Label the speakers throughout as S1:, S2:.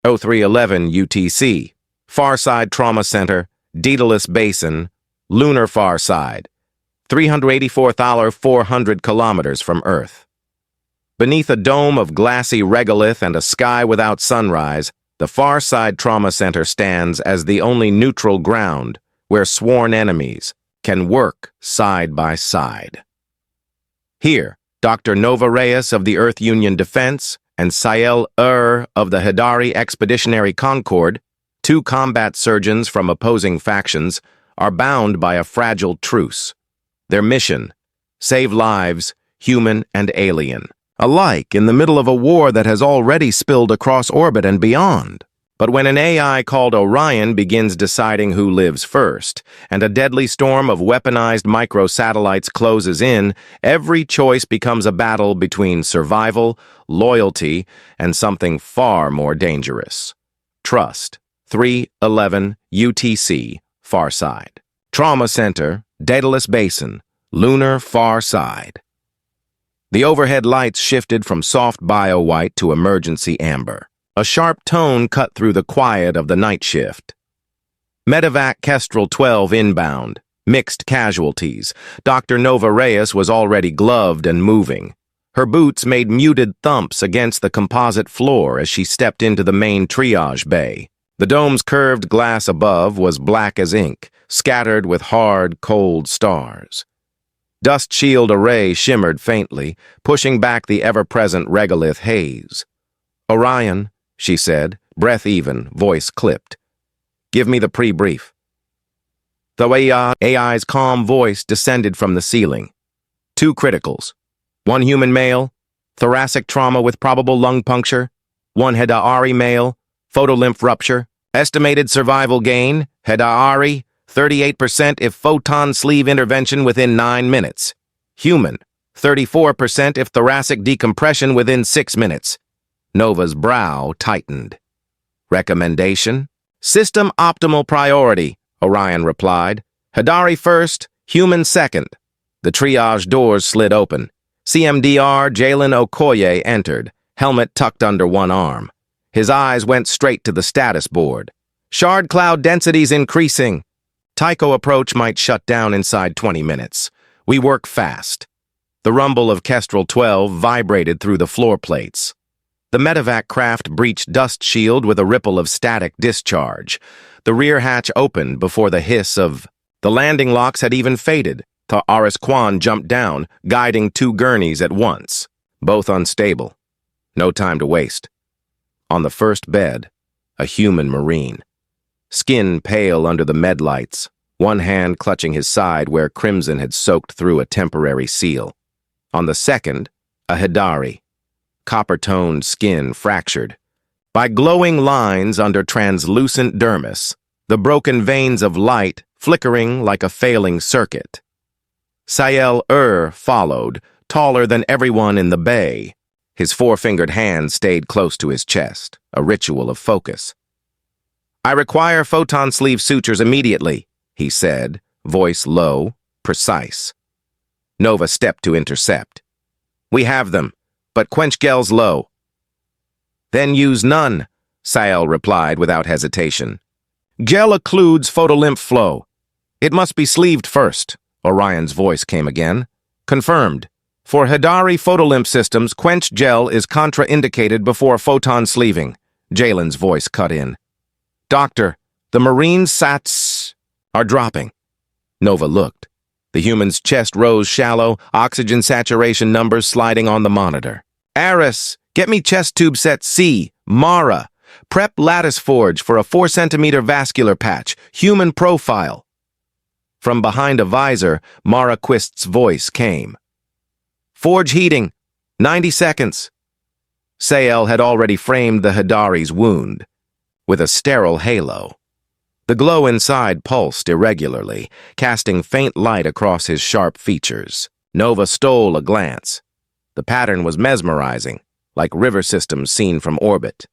S1: 0311 UTC, Farside Trauma Center, Daedalus Basin, Lunar Farside, 384,400 kilometers from Earth. Beneath a dome of glassy regolith and a sky without sunrise, the Farside Trauma Center stands as the only neutral ground where sworn enemies can work side by side. Here, Dr. Nova Reyes of the Earth Union Defense and Sael Irh of the Hedaari Expeditionary Concord, two combat surgeons from opposing factions, are bound by a fragile truce. Their mission: save lives, human and alien, alike in the middle of a war that has already spilled across orbit and beyond. But when an AI called Orion begins deciding who lives first, and a deadly storm of weaponized microsatellites closes in, every choice becomes a battle between survival, loyalty, and something far more dangerous: trust. 311 UTC, Farside. Trauma Center, Daedalus Basin, Lunar Farside. The overhead lights shifted from soft bio-white to emergency amber. A sharp tone cut through the quiet of the night shift. Medevac Kestrel 12 inbound. Mixed casualties. Dr. Nova Reyes was already gloved and moving. Her boots made muted thumps against the composite floor as she stepped into the main triage bay. The dome's curved glass above was black as ink, scattered with hard, cold stars. Dust shield array shimmered faintly, pushing back the ever-present regolith haze. "Orion," she said, breath even, voice clipped. "Give me the pre-brief." The AI's calm voice descended from the ceiling. 2 criticals. 1 human male, thoracic trauma with probable lung puncture. 1 Hedaari male, photolymph rupture. Estimated survival gain, Hedaari, 38% if photon sleeve intervention within 9 minutes. Human, 34% if thoracic decompression within 6 minutes. Nova's brow tightened. "Recommendation? System optimal priority," Orion replied. "Hedaari first, human second." The triage doors slid open. CMDR Jalen Okoye entered, helmet tucked under one arm. His eyes went straight to the status board. "Shard cloud densities increasing. Tycho approach might shut down inside 20 minutes. We work fast." The rumble of Kestrel 12 vibrated through the floor plates. The medevac craft breached dust shield with a ripple of static discharge. The rear hatch opened before the hiss of... The landing locks had even faded. Aris Kwan jumped down, guiding 2 gurneys at once, both unstable. No time to waste. On the first bed, a human Marine. Skin pale under the med lights, one hand clutching his side where crimson had soaked through a temporary seal. On the second, a Hedaari. Copper-toned skin fractured. By glowing lines under translucent dermis, the broken veins of light flickering like a failing circuit. Sael Irh followed, taller than everyone in the bay. His 4-fingered hand stayed close to his chest, a ritual of focus. "I require photon sleeve sutures immediately," he said, voice low, precise. Nova stepped to intercept. "We have them, but quench gels low." "Then use none," Sael replied without hesitation. "Gel occludes photolymph flow. It must be sleeved first," Orion's voice came again. "Confirmed. For Hedaari photolymph systems, quench gel is contraindicated before photon sleeving." Jalen's voice cut in. "Doctor, the Marine sats are dropping." Nova looked. The human's chest rose shallow, oxygen saturation numbers sliding on the monitor. "Aris, get me chest tube set C, Mara. Prep lattice forge for a 4-centimeter vascular patch, human profile." From behind a visor, Mara Quist's voice came. "Forge heating, 90 seconds. Sael had already framed the Hedaari's wound, with a sterile halo. The glow inside pulsed irregularly, casting faint light across his sharp features. Nova stole a glance. The pattern was mesmerizing, like river systems seen from orbit.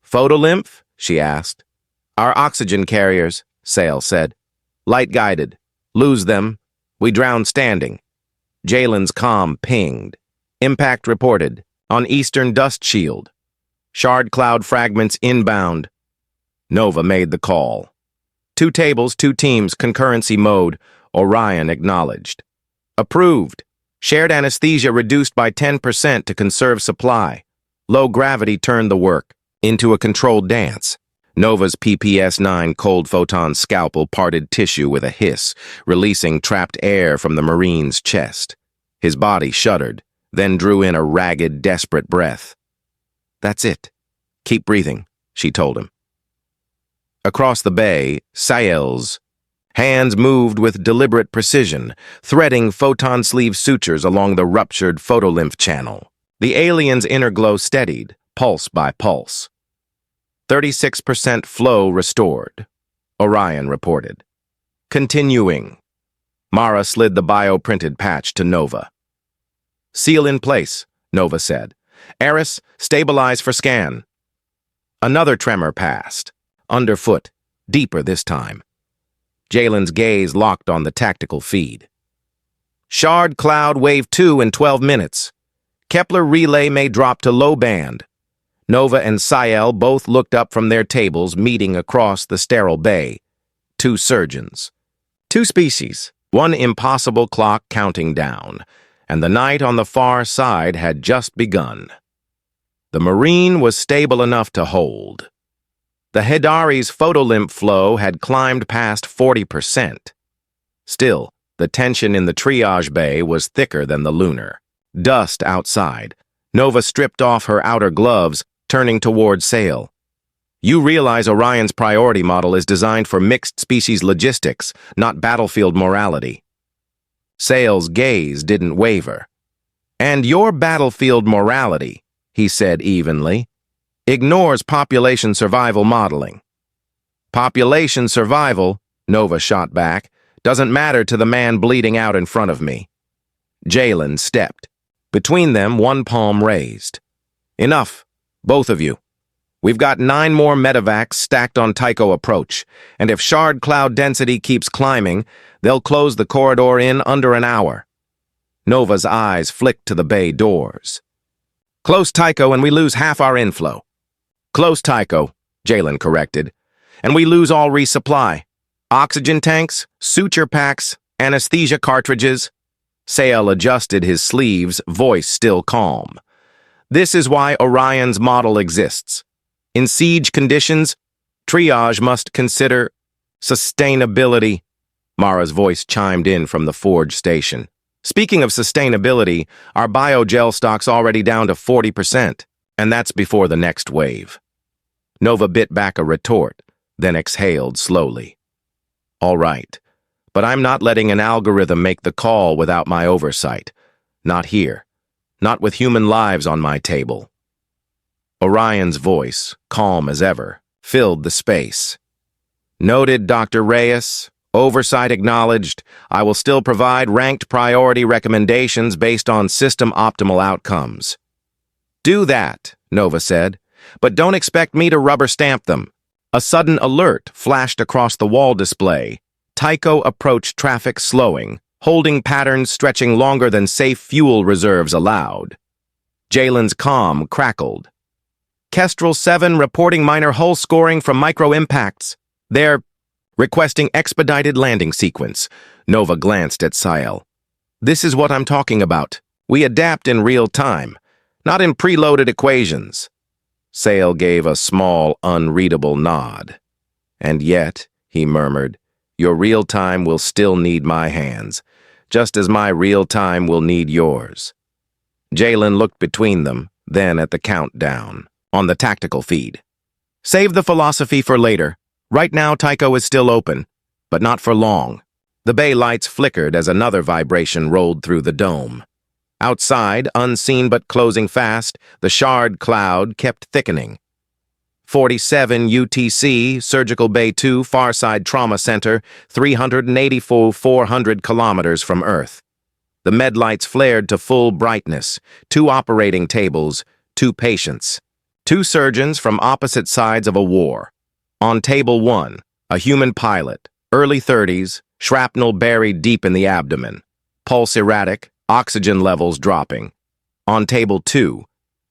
S1: "Photolymph?" she asked. "Our oxygen carriers," Sael said. "Light-guided. Lose them. We drown standing." Jalen's comm pinged. "Impact reported. On eastern dust shield." Shard cloud fragments inbound. Nova made the call. 2 tables, 2 teams, concurrency mode. Orion acknowledged. Approved. Shared anesthesia reduced by 10% to conserve supply. Low gravity turned the work into a controlled dance. Nova's PPS-9 cold photon scalpel parted tissue with a hiss, releasing trapped air from the Marine's chest. His body shuddered, then drew in a ragged, desperate breath. "That's it. Keep breathing," she told him. Across the bay, Sael's hands moved with deliberate precision, threading photon sleeve sutures along the ruptured photolymph channel. The alien's inner glow steadied, pulse by pulse. 36% flow restored, Orion reported. Continuing. Mara slid the bioprinted patch to Nova. "Seal in place," Nova said. "Eris, stabilize for scan." Another tremor passed. Underfoot, deeper this time. Jalen's gaze locked on the tactical feed. "Shard cloud wave 2 in 12 minutes. Kepler relay may drop to low band." Nova and Sael both looked up from their tables meeting across the sterile bay. 2 surgeons. 2 species, 1 impossible clock counting down, and the night on the far side had just begun. The Marine was stable enough to hold. The Hedaari's photolymph flow had climbed past 40%. Still, the tension in the triage bay was thicker than the lunar. Dust outside. Nova stripped off her outer gloves, turning toward Sael. "You realize Orion's priority model is designed for mixed-species logistics, not battlefield morality." Sael's gaze didn't waver. "And your battlefield morality," he said evenly, "ignores population survival modeling." "Population survival," Nova shot back, "doesn't matter to the man bleeding out in front of me." Jalen stepped. Between them, one palm raised. "Enough, both of you. We've got 9 more medevacs stacked on Tycho approach, and if shard cloud density keeps climbing, they'll close the corridor in under an hour." Nova's eyes flicked to the bay doors. "Close Tycho and we lose half our inflow." "Close Tycho," Jalen corrected, "and we lose all resupply. Oxygen tanks, suture packs, anesthesia cartridges." Sael adjusted his sleeves, voice still calm. "This is why Orion's model exists. In siege conditions, triage must consider sustainability." Mara's voice chimed in from the forge station. "Speaking of sustainability, our biogel stock's already down to 40%, and that's before the next wave." Nova bit back a retort, then exhaled slowly. "All right, but I'm not letting an algorithm make the call without my oversight. Not here. Not with human lives on my table." Orion's voice, calm as ever, filled the space. "Noted, Dr. Reyes. Oversight acknowledged. I will still provide ranked priority recommendations based on system-optimal outcomes." "Do that," Nova said, "but don't expect me to rubber stamp them." A sudden alert flashed across the wall display. Tycho approached traffic slowing, holding patterns stretching longer than safe fuel reserves allowed. Jalen's comm crackled. "Kestrel 7 reporting minor hull scoring from micro-impacts. They're requesting expedited landing sequence." Nova glanced at Sael. "This is what I'm talking about. We adapt in real time, not in preloaded equations." Sael gave a small, unreadable nod. "And yet," he murmured, "your real time will still need my hands, just as my real time will need yours." Jalen looked between them, then at the countdown on the tactical feed. "Save the philosophy for later. Right now, Tycho is still open, but not for long." The bay lights flickered as another vibration rolled through the dome. Outside, unseen but closing fast, the shard cloud kept thickening. 47 UTC, Surgical Bay 2, Farside Trauma Center, 400 kilometers from Earth. The med lights flared to full brightness. 2 operating tables, 2 patients. 2 surgeons from opposite sides of a war. On table 1, a human pilot, early 30s, shrapnel buried deep in the abdomen. Pulse erratic, oxygen levels dropping. On table 2,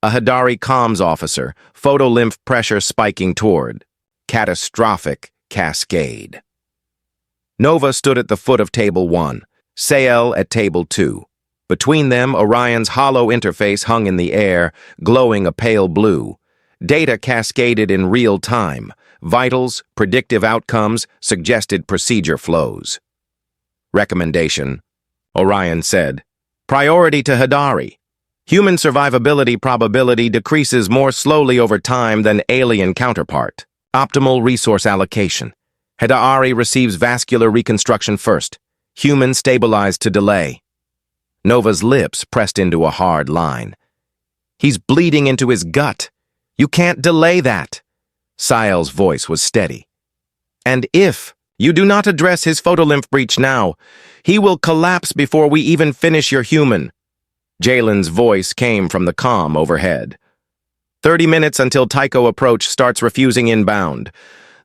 S1: A Hedaari comms officer, photolymph pressure spiking toward. Catastrophic cascade. Nova stood at the foot of Table 1, Sael at Table 2. Between them, Orion's hollow interface hung in the air, glowing a pale blue. Data cascaded in real time. Vitals, predictive outcomes, suggested procedure flows. Recommendation, Orion said. Priority to Hedaari. Human survivability probability decreases more slowly over time than alien counterpart. Optimal resource allocation. Hedaari receives vascular reconstruction first. Human stabilized to delay. Nova's lips pressed into a hard line. He's bleeding into his gut. You can't delay that. Sael's voice was steady. And if you do not address his photolymph breach now, he will collapse before we even finish your human. Jalen's voice came from the comm overhead. 30 minutes until Tycho approach starts refusing inbound.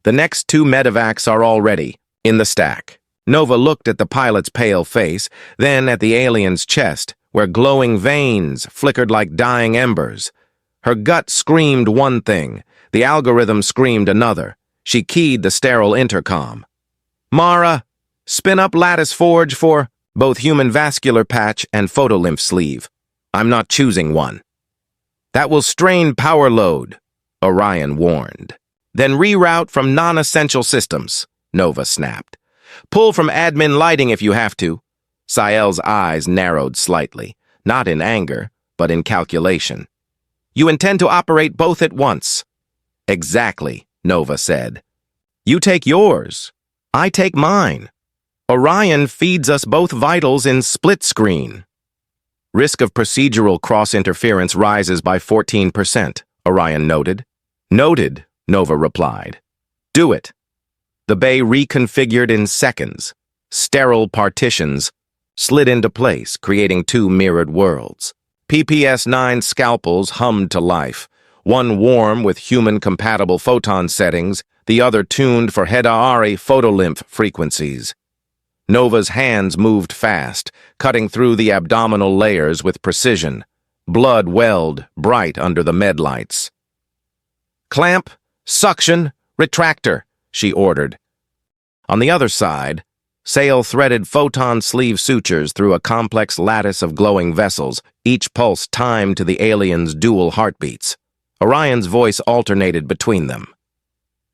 S1: The next 2 medevacs are already in the stack. Nova looked at the pilot's pale face, then at the alien's chest, where glowing veins flickered like dying embers. Her gut screamed one thing. The algorithm screamed another. She keyed the sterile intercom. Mara, spin up lattice forge for both human vascular patch and photolymph sleeve. I'm not choosing one. That will strain power load, Orion warned. Then reroute from non-essential systems, Nova snapped. Pull from admin lighting if you have to. Sael's eyes narrowed slightly, not in anger, but in calculation. You intend to operate both at once. Exactly, Nova said. You take yours. I take mine. Orion feeds us both vitals in split screen. Risk of procedural cross-interference rises by 14%, Orion noted. Noted, Nova replied. Do it. The bay reconfigured in seconds. Sterile partitions slid into place, creating 2 mirrored worlds. PPS-9 scalpels hummed to life, one warm with human-compatible photon settings, the other tuned for Hedaari photolymph frequencies. Nova's hands moved fast, cutting through the abdominal layers with precision. Blood welled, bright under the med lights. Clamp, suction, retractor, she ordered. On the other side, Sael threaded photon sleeve sutures through a complex lattice of glowing vessels, each pulse timed to the alien's dual heartbeats. Orion's voice alternated between them.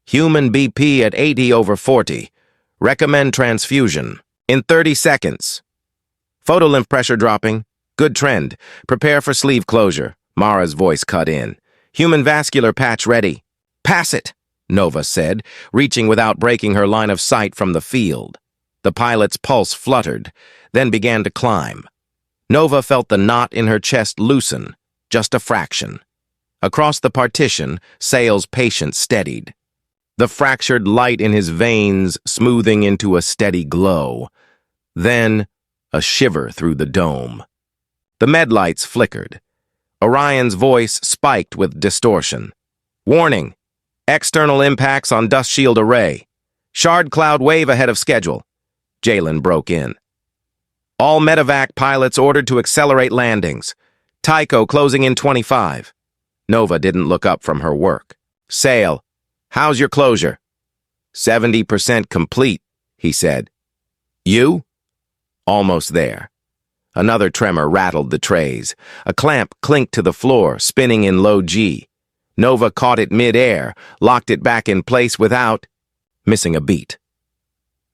S1: Human BP at 80/40. Recommend transfusion. In 30 seconds. Photolymph pressure dropping. Good trend. Prepare for sleeve closure. Mara's voice cut in. Human vascular patch ready. Pass it, Nova said, reaching without breaking her line of sight from the field. The pilot's pulse fluttered, then began to climb. Nova felt the knot in her chest loosen, just a fraction. Across the partition, Sael's patience steadied. The fractured light in his veins smoothing into a steady glow. Then, a shiver through the dome. The med lights flickered. Orion's voice spiked with distortion. Warning! External impacts on dust shield array. Shard cloud wave ahead of schedule. Jalen broke in. All medevac pilots ordered to accelerate landings. Tycho closing in 25. Nova didn't look up from her work. Sael, how's your closure? 70% complete, he said. You? Almost there. Another tremor rattled the trays. A clamp clinked to the floor, spinning in low G. Nova caught it mid-air, locked it back in place without missing a beat.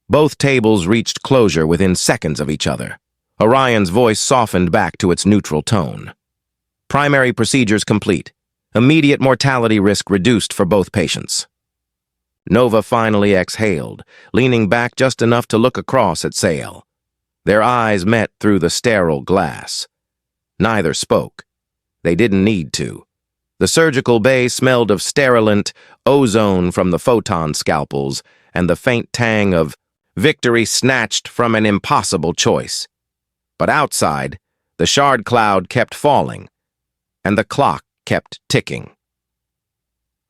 S1: Both tables reached closure within seconds of each other. Orion's voice softened back to its neutral tone. Primary procedures complete. Immediate mortality risk reduced for both patients. Nova finally exhaled, leaning back just enough to look across at Sael. Their eyes met through the sterile glass. Neither spoke. They didn't need to. The surgical bay smelled of sterilant ozone from the photon scalpels and the faint tang of victory snatched from an impossible choice. But outside, the shard cloud kept falling, and the clock kept ticking.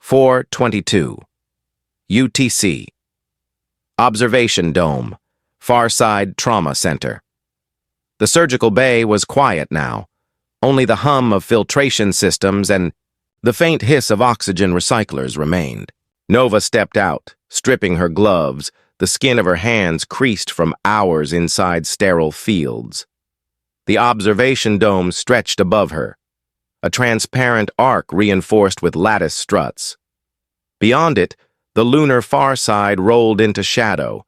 S1: 4:22. UTC. Observation Dome. Farside Trauma Center. The surgical bay was quiet now. Only the hum of filtration systems and the faint hiss of oxygen recyclers remained. Nova stepped out, stripping her gloves, the skin of her hands creased from hours inside sterile fields. The observation dome stretched above her, a transparent arc reinforced with lattice struts. Beyond it, the lunar far side rolled into shadow,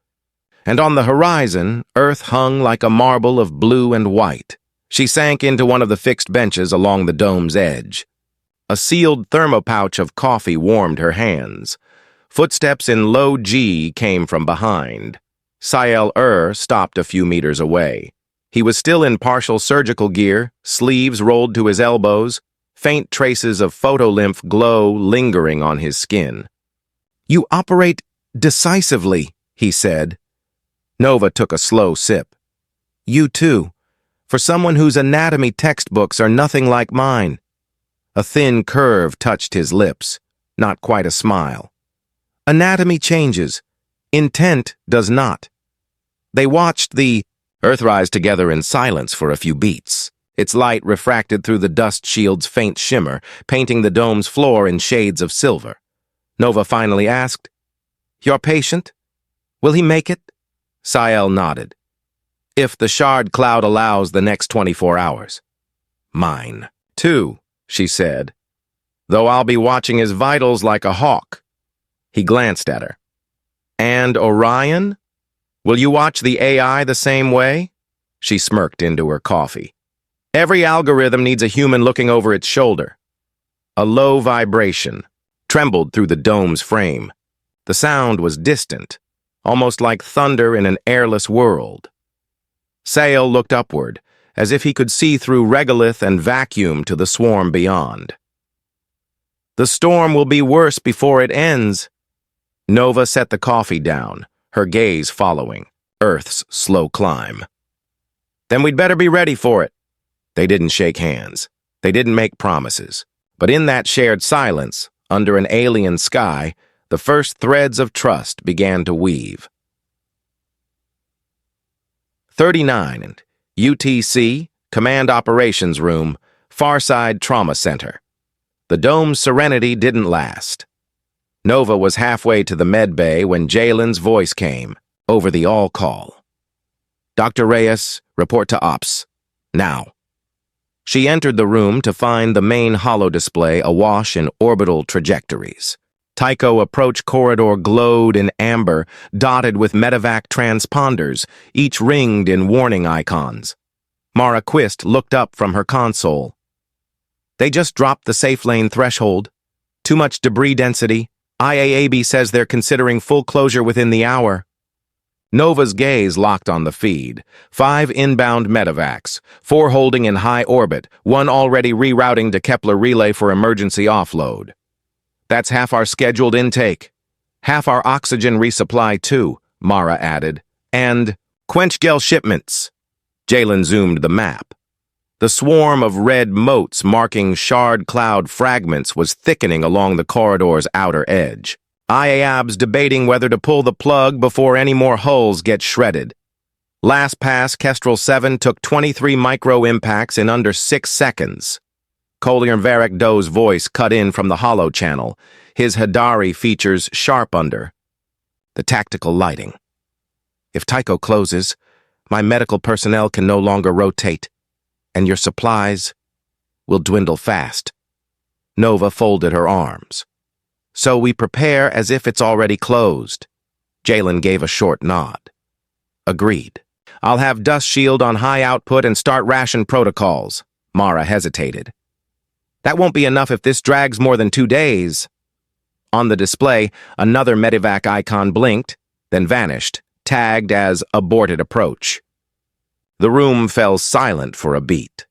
S1: and on the horizon, Earth hung like a marble of blue and white. She sank into one of the fixed benches along the dome's edge. A sealed thermopouch of coffee warmed her hands. Footsteps in low G came from behind. Sael Irh stopped a few meters away. He was still in partial surgical gear, sleeves rolled to his elbows, faint traces of photolymph glow lingering on his skin. "You operate decisively," he said. Nova took a slow sip. "You too. For someone whose anatomy textbooks are nothing like mine." A thin curve touched his lips, not quite a smile. "Anatomy changes. Intent does not." They watched the Earth rise together in silence for a few beats. Its light refracted through the dust shield's faint shimmer, painting the dome's floor in shades of silver. Nova finally asked, "Your patient? Will he make it?" Sael nodded. "If the shard cloud allows the next 24 hours. Mine, too," she said, "though I'll be watching his vitals like a hawk." He glanced at her. "And Orion? Will you watch the AI the same way?" She smirked into her coffee. "Every algorithm needs a human looking over its shoulder." A low vibration trembled through the dome's frame. The sound was distant, almost like thunder in an airless world. Sael looked upward, as if he could see through regolith and vacuum to the swarm beyond. "The storm will be worse before it ends." Nova set the coffee down, her gaze following Earth's slow climb. "Then we'd better be ready for it." They didn't shake hands. They didn't make promises. But in that shared silence, under an alien sky, the first threads of trust began to weave. 39 and UTC, Command Operations Room, Farside Trauma Center. The dome's serenity didn't last. Nova was halfway to the med bay when Jalen's voice came, over the all-call. "Dr. Reyes, report to Ops. Now." She entered the room to find the main holodisplay awash in orbital trajectories. Tycho approach corridor glowed in amber, dotted with medevac transponders, each ringed in warning icons. Mara Quist looked up from her console. "They just dropped the safe lane threshold. Too much debris density. IAAB says they're considering full closure within the hour." Nova's gaze locked on the feed. 5 inbound medevacs, 4 holding in high orbit, 1 already rerouting to Kepler relay for emergency offload. "That's half our scheduled intake. Half our oxygen resupply, too," Mara added. "And quench gel shipments." Jalen zoomed the map. The swarm of red motes marking shard cloud fragments was thickening along the corridor's outer edge. IAAB's debating whether to pull the plug before any more hulls get shredded. Last pass, Kestrel 7 took 23 micro-impacts in under 6 seconds. Collier Varric Doe's voice cut in from the holo channel, his Hedaari features sharp under the tactical lighting. "If Tycho closes, my medical personnel can no longer rotate, and your supplies will dwindle fast." Nova folded her arms. "So we prepare as if it's already closed." Jalen gave a short nod. "Agreed. I'll have Dust Shield on high output and start ration protocols." Mara hesitated. "That won't be enough if this drags more than 2 days." On the display, another medevac icon blinked, then vanished, tagged as aborted approach. The room fell silent for a beat.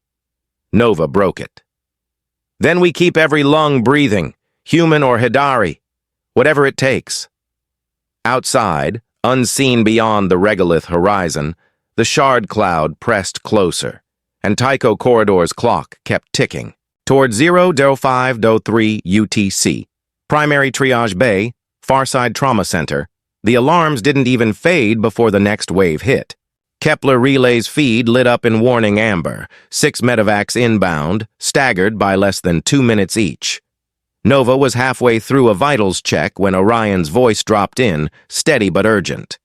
S1: Nova broke it. "Then we keep every lung breathing, human or Hedaari, whatever it takes." Outside, unseen beyond the regolith horizon, the shard cloud pressed closer, and Tycho Corridor's clock kept ticking. Toward 0:05:03 UTC, Primary Triage Bay, Farside Trauma Center, the alarms didn't even fade before the next wave hit. Kepler Relay's feed lit up in warning amber, 6 medevacs inbound, staggered by less than 2 minutes each. Nova was halfway through a vitals check when Orion's voice dropped in, steady but urgent.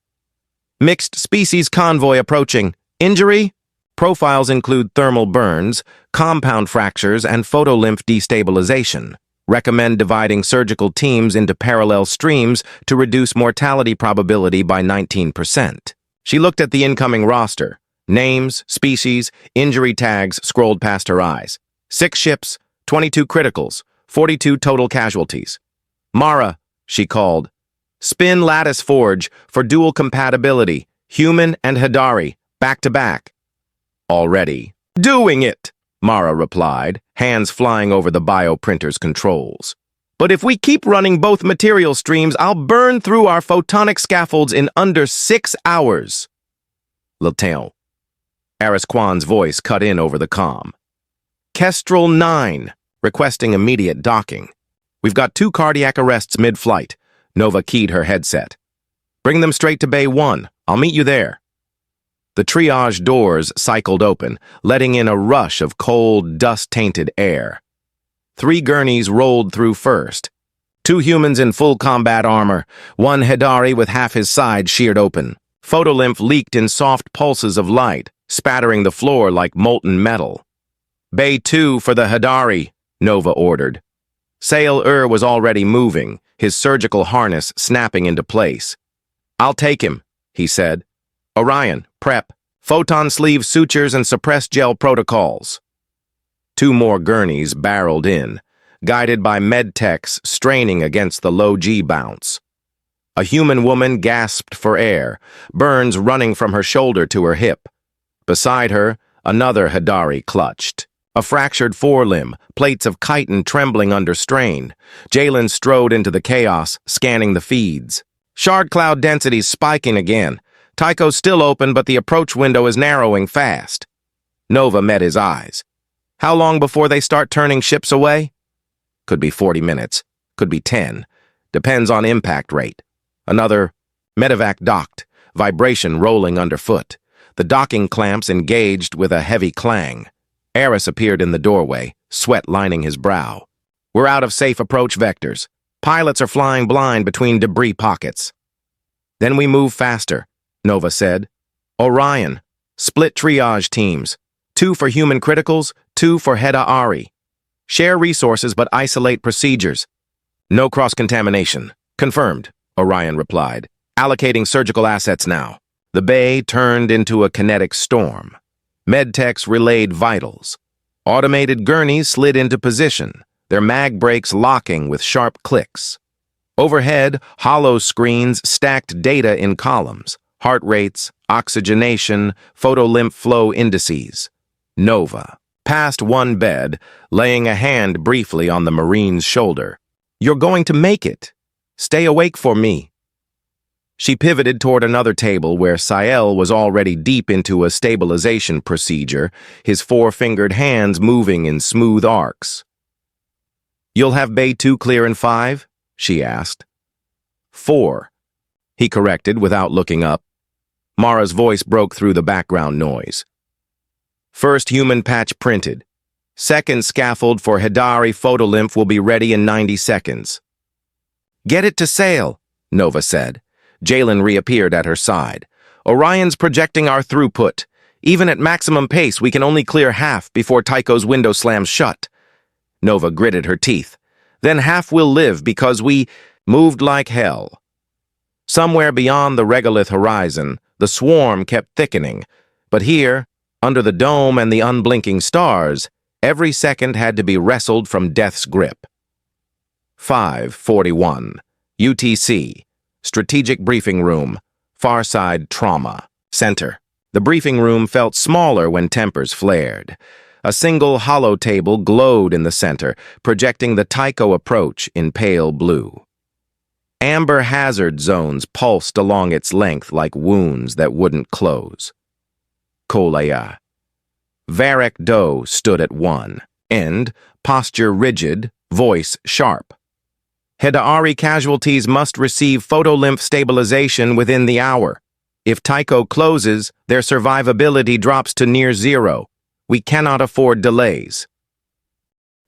S1: Mixed species convoy approaching. Injury? Profiles include thermal burns, compound fractures, and photolymph destabilization. Recommend dividing surgical teams into parallel streams to reduce mortality probability by 19%. She looked at the incoming roster. Names, species, injury tags scrolled past her eyes. 6 ships, 22 criticals, 42 total casualties. Mara, she called. Spin lattice forge for dual compatibility, human and Hedaari, back to back. Already. Doing it, Mara replied, hands flying over the bioprinter's controls. But if we keep running both material streams, I'll burn through our photonic scaffolds in under 6 hours. L'Étienne. Arisquan's voice cut in over the comm. Kestrel 9, requesting immediate docking. We've got 2 cardiac arrests mid-flight. Nova keyed her headset. Bring them straight to Bay 1. I'll meet you there. The triage doors cycled open, letting in a rush of cold, dust-tainted air. 3 gurneys rolled through first. 2 humans in full combat armor, 1 Hedaari with half his side sheared open. Photolymph leaked in soft pulses of light, spattering the floor like molten metal. Bay 2 for the Hedaari, Nova ordered. Sael Irh was already moving, his surgical harness snapping into place. I'll take him, he said. Orion, prep. Photon sleeve sutures and suppressed gel protocols. 2 more gurneys barreled in, guided by medtechs straining against the low G bounce. A human woman gasped for air, burns running from her shoulder to her hip. Beside her, another Hedaari clutched. A fractured forelimb, plates of chitin trembling under strain. Jalen strode into the chaos, scanning the feeds. Shard cloud densities spiking again. Tycho's still open, but the approach window is narrowing fast. Nova met his eyes. How long before they start turning ships away? Could be 40 minutes. Could be 10. Depends on impact rate. Another medevac docked, vibration rolling underfoot. The docking clamps engaged with a heavy clang. Eris appeared in the doorway, sweat lining his brow. We're out of safe approach vectors. Pilots are flying blind between debris pockets. Then we move faster, Nova said. Orion, split triage teams. 2 for human criticals, 2 for Hedaari. Share resources but isolate procedures. No cross-contamination. Confirmed, Orion replied. Allocating surgical assets now. The bay turned into a kinetic storm. Medtechs relayed vitals. Automated gurneys slid into position, their mag brakes locking with sharp clicks. Overhead, hollow screens stacked data in columns, heart rates, oxygenation, photolymph flow indices. Nova, past one bed, laying a hand briefly on the Marine's shoulder. You're going to make it. Stay awake for me. She pivoted toward another table where Sael was already deep into a stabilization procedure, his four-fingered hands moving in smooth arcs. You'll have Bay 2 clear in 5? She asked. 4, he corrected without looking up. Mara's voice broke through the background noise. First human patch printed. Second scaffold for Hedaari photolymph will be ready in 90 seconds. Get it to Sael, Nova said. Jalen reappeared at her side. Orion's projecting our throughput. Even at maximum pace, we can only clear half before Tycho's window slams shut. Nova gritted her teeth. Then half will live because we moved like hell. Somewhere beyond the regolith horizon, the swarm kept thickening. But here, under the dome and the unblinking stars, every second had to be wrestled from death's grip. 5:41, UTC. Strategic Briefing Room, Farside Trauma Center. The briefing room felt smaller when tempers flared. A single hollow table glowed in the center, projecting the Tycho approach in pale blue. Amber hazard zones pulsed along its length like wounds that wouldn't close. Kolaya. Varek Doe stood at one end, posture rigid, voice sharp. Hedaari casualties must receive photolymph stabilization within the hour. If Tycho closes, their survivability drops to near zero. We cannot afford delays.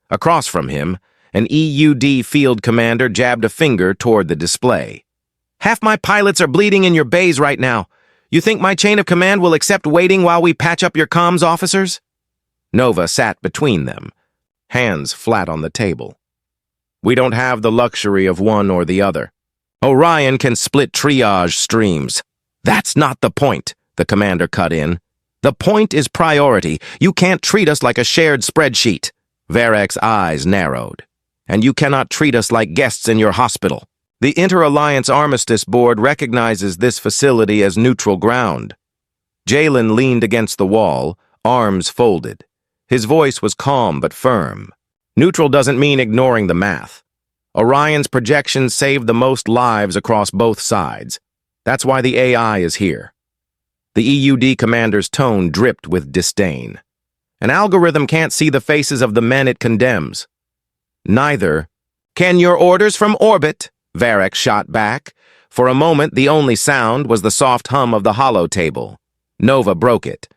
S1: Across from him, an EUD field commander jabbed a finger toward the display. Half my pilots are bleeding in your bays right now. You think my chain of command will accept waiting while we patch up your comms officers? Nova sat between them, hands flat on the table. We don't have the luxury of one or the other. Orion can split triage streams. That's not the point, the commander cut in. The point is priority. You can't treat us like a shared spreadsheet. Varek's eyes narrowed. And you cannot treat us like guests in your hospital. The Inter-Alliance Armistice Board recognizes this facility as neutral ground. Jalen leaned against the wall, arms folded. His voice was calm but firm. Neutral doesn't mean ignoring the math. Orion's projections saved the most lives across both sides. That's why the AI is here. The EUD commander's tone dripped with disdain. An algorithm can't see the faces of the men it condemns. Neither can your orders from orbit, Varek shot back. For a moment, the only sound was the soft hum of the holotable. Nova broke it.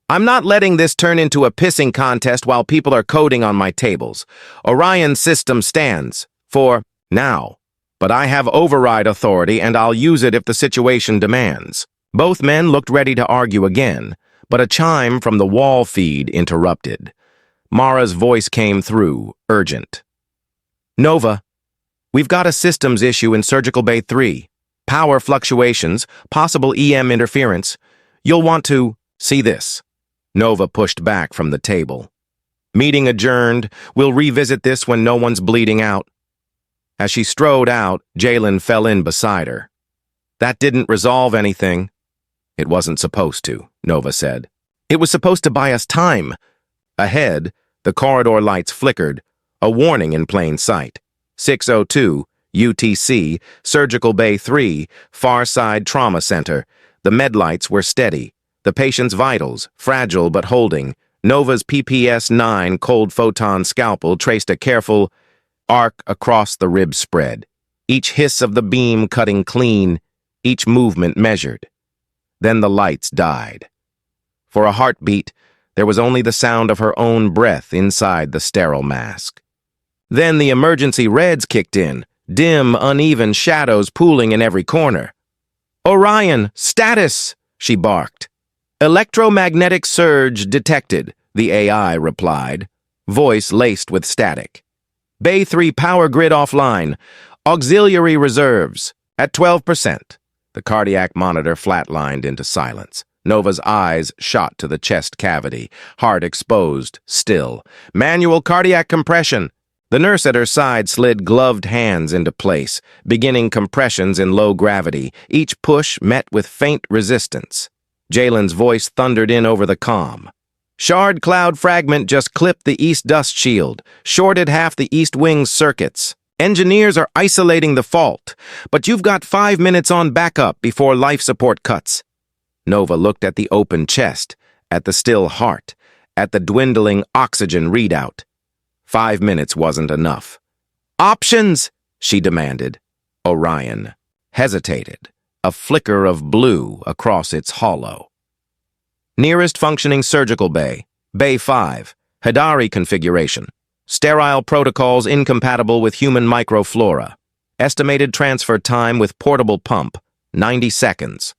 S1: I'm not letting this turn into a pissing contest while people are coding on my tables. Orion's system stands for now, but I have override authority and I'll use it if the situation demands. Both men looked ready to argue again, but a chime from the wall feed interrupted. Mara's voice came through, urgent. Nova, we've got a systems issue in Surgical Bay 3. Power fluctuations, possible EM interference. You'll want to see this. Nova pushed back from the table. Meeting adjourned. We'll revisit this when no one's bleeding out. As she strode out, Jalen fell in beside her. That didn't resolve anything. It wasn't supposed to, Nova said. It was supposed to buy us time. Ahead, the corridor lights flickered, a warning in plain sight. 602, UTC, Surgical Bay 3, Farside Trauma Center. The med lights were steady. The patient's vitals, fragile but holding. Nova's PPS-9 cold photon scalpel traced a careful arc across the rib spread. Each hiss of the beam cutting clean, each movement measured. Then the lights died. For a heartbeat, there was only the sound of her own breath inside the sterile mask. Then the emergency reds kicked in, dim, uneven shadows pooling in every corner. Orion, status, she barked. Electromagnetic surge detected, the AI replied, voice laced with static. Bay 3 power grid offline. Auxiliary reserves at 12%. The cardiac monitor flatlined into silence. Nova's eyes shot to the chest cavity, heart exposed, still. Manual cardiac compression. The nurse at her side slid gloved hands into place, beginning compressions in low gravity, each push met with faint resistance. Jalen's voice thundered in over the comm. Shard cloud fragment just clipped the east dust shield, shorted half the east wing's circuits. Engineers are isolating the fault, but you've got 5 minutes on backup before life support cuts. Nova looked at the open chest, at the still heart, at the dwindling oxygen readout. 5 minutes wasn't enough. Options, she demanded. Orion hesitated, a flicker of blue across its hollow. Nearest functioning surgical bay, Bay 5, Hedaari configuration. Sterile protocols incompatible with human microflora. Estimated transfer time with portable pump, 90 seconds.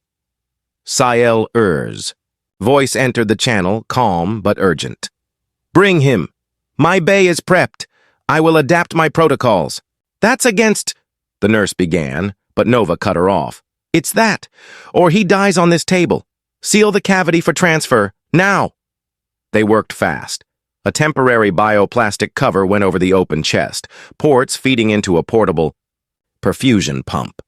S1: Sael Irh. Voice entered the channel, calm but urgent. Bring him. My bay is prepped. I will adapt my protocols. That's against... The nurse began, but Nova cut her off. It's that, or he dies on this table. Seal the cavity for transfer, now. They worked fast. A temporary bioplastic cover went over the open chest, ports feeding into a portable perfusion pump.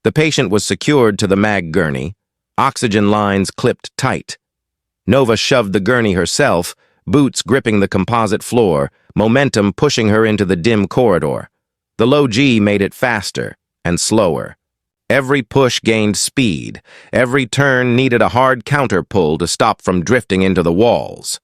S1: The patient was secured to the mag gurney, oxygen lines clipped tight. Nova shoved the gurney herself, boots gripping the composite floor, momentum pushing her into the dim corridor. The low G made it faster and slower. Every push gained speed. Every turn needed a hard counter-pull to stop from drifting into the walls.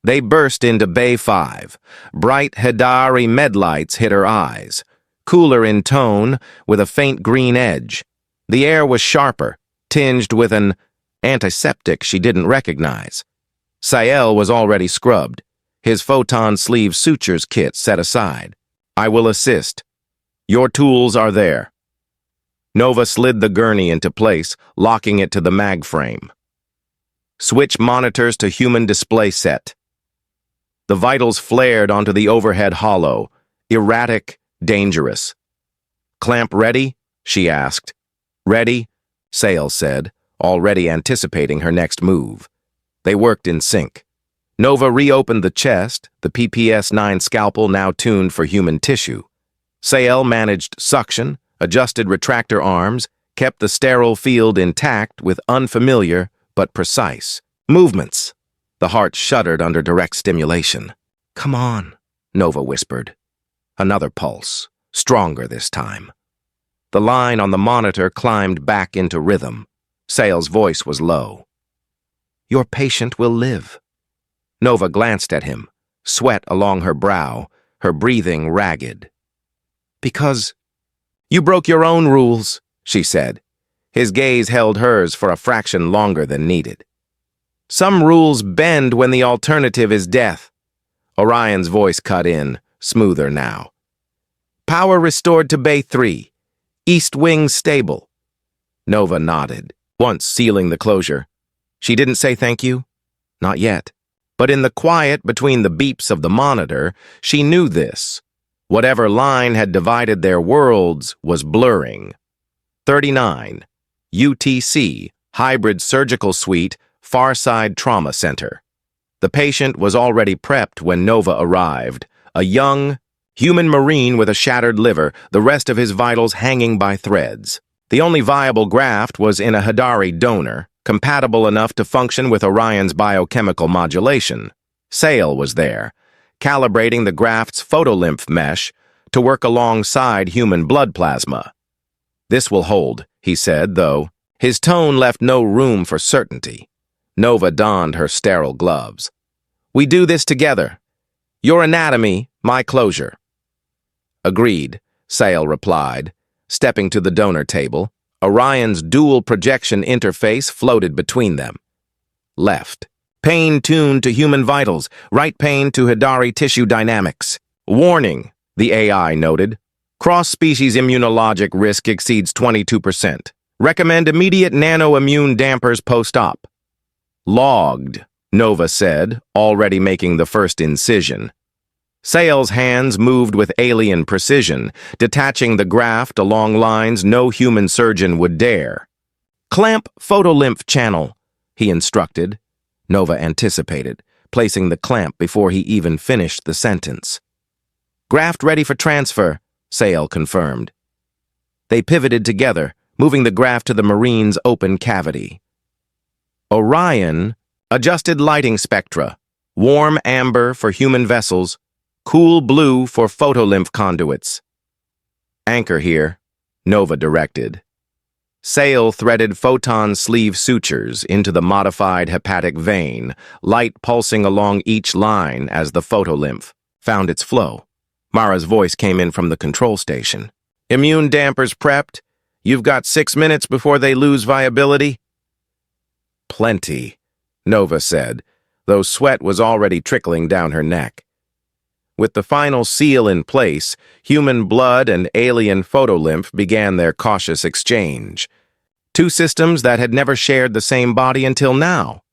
S1: They burst into Bay 5. Bright Hedaari med lights hit her eyes, cooler in tone with a faint green edge. The air was sharper, tinged with an antiseptic she didn't recognize. Sael was already scrubbed, his photon sleeve sutures kit set aside. "I will assist. Your tools are there." Nova slid the gurney into place, locking it to the mag frame. "Switch monitors to human display set." The vitals flared onto the overhead hollow, erratic, dangerous. "Clamp ready?" she asked. "Ready," Sael said, already anticipating her next move. They worked in sync. Nova reopened the chest, the PPS-9 scalpel now tuned for human tissue. Sael managed suction, adjusted retractor arms, kept the sterile field intact with unfamiliar but precise movements. The heart shuddered under direct stimulation. "Come on," Nova whispered. Another pulse, stronger this time. The line on the monitor climbed back into rhythm. Sael's voice was low. "Your patient will live." Nova glanced at him, sweat along her brow, her breathing ragged. "Because you broke your own rules," she said. His gaze held hers for a fraction longer than needed. "Some rules bend when the alternative is death." Orion's voice cut in, smoother now. "Power restored to Bay 3. East Wing stable." Nova nodded, once sealing the closure. She didn't say thank you. Not yet. But in the quiet between the beeps of the monitor, she knew this. Whatever line had divided their worlds was blurring. 39. UTC, Hybrid Surgical Suite, Farside Trauma Center. The patient was already prepped when Nova arrived, a young, human marine with a shattered liver, the rest of his vitals hanging by threads. The only viable graft was in a Hedaari donor, compatible enough to function with Orion's biochemical modulation. Sael was there, calibrating the graft's photolymph mesh to work alongside human blood plasma. "This will hold," he said, though his tone left no room for certainty. Nova donned her sterile gloves. "We do this together. Your anatomy, my closure." "Agreed," Sael replied, stepping to the donor table. Orion's dual projection interface floated between them. Left. Pain tuned to human vitals, right pain to Hedaari tissue dynamics. "Warning," the AI noted. "Cross-species immunologic risk exceeds 22%. Recommend immediate nano-immune dampers post-op." "Logged," Nova said, already making the first incision. Sael's hands moved with alien precision, detaching the graft along lines no human surgeon would dare. "Clamp photolymph channel," he instructed. Nova anticipated, placing the clamp before he even finished the sentence. "Graft ready for transfer," Sael confirmed. They pivoted together, moving the graft to the marine's open cavity. Orion adjusted lighting spectra, warm amber for human vessels, cool blue for photolymph conduits. "Anchor here," Nova directed. Sael threaded photon sleeve sutures into the modified hepatic vein, light pulsing along each line as the photolymph found its flow. Mara's voice came in from the control station. "Immune dampers prepped. You've got 6 minutes before they lose viability." "Plenty," Nova said, though sweat was already trickling down her neck. With the final seal in place, human blood and alien photolymph began their cautious exchange. Two systems that had never shared the same body until now.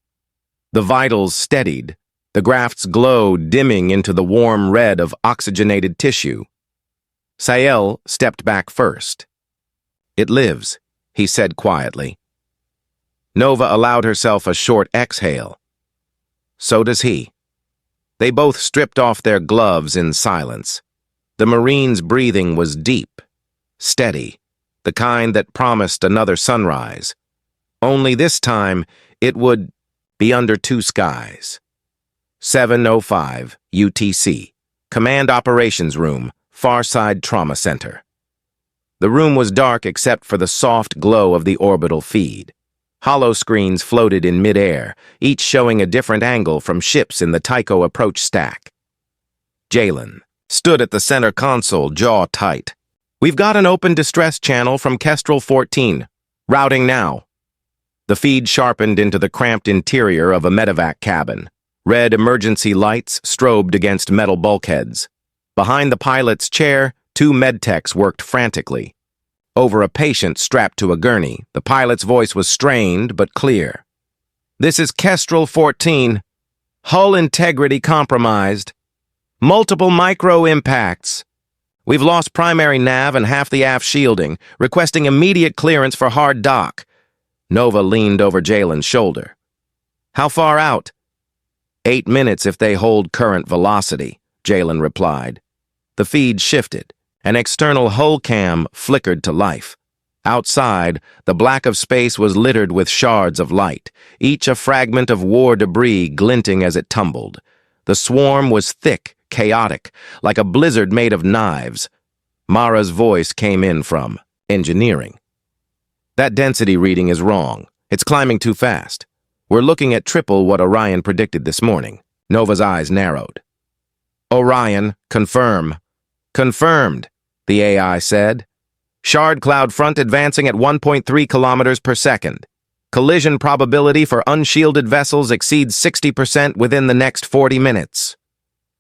S1: The vitals steadied, the graft's glow dimming into the warm red of oxygenated tissue. Sael stepped back first. "It lives," he said quietly. Nova allowed herself a short exhale. So does he. They both stripped off their gloves in silence. The marine's breathing was deep, steady, the kind that promised another sunrise. Only this time, it would be under two skies. 7:05 UTC, Command Operations Room, Farside Trauma Center. The room was dark except for the soft glow of the orbital feed. Hollow screens floated in midair, each showing a different angle from ships in the Tycho approach stack. Jalen stood at the center console, jaw tight. "We've got an open distress channel from Kestrel 14. Routing now. The feed sharpened into the cramped interior of a medevac cabin. Red emergency lights strobed against metal bulkheads. Behind the pilot's chair, two medtechs worked frantically. Over a patient strapped to a gurney, the pilot's voice was strained but clear. "This is Kestrel 14. Hull integrity compromised. Multiple micro-impacts. We've lost primary nav and half the aft shielding, requesting immediate clearance for hard dock." Nova leaned over Jalen's shoulder. "How far out?" 8 minutes if they hold current velocity," Jalen replied. The feed shifted. An external hull cam flickered to life. Outside, the black of space was littered with shards of light, each a fragment of war debris glinting as it tumbled. The swarm was thick, chaotic, like a blizzard made of knives. Mara's voice came in from engineering. "That density reading is wrong. It's climbing too fast. We're looking at triple what Orion predicted this morning." Nova's eyes narrowed. "Orion, confirm." "Confirmed," the AI said. "Shard cloud front advancing at 1.3 kilometers per second. Collision probability for unshielded vessels exceeds 60% within the next 40 minutes.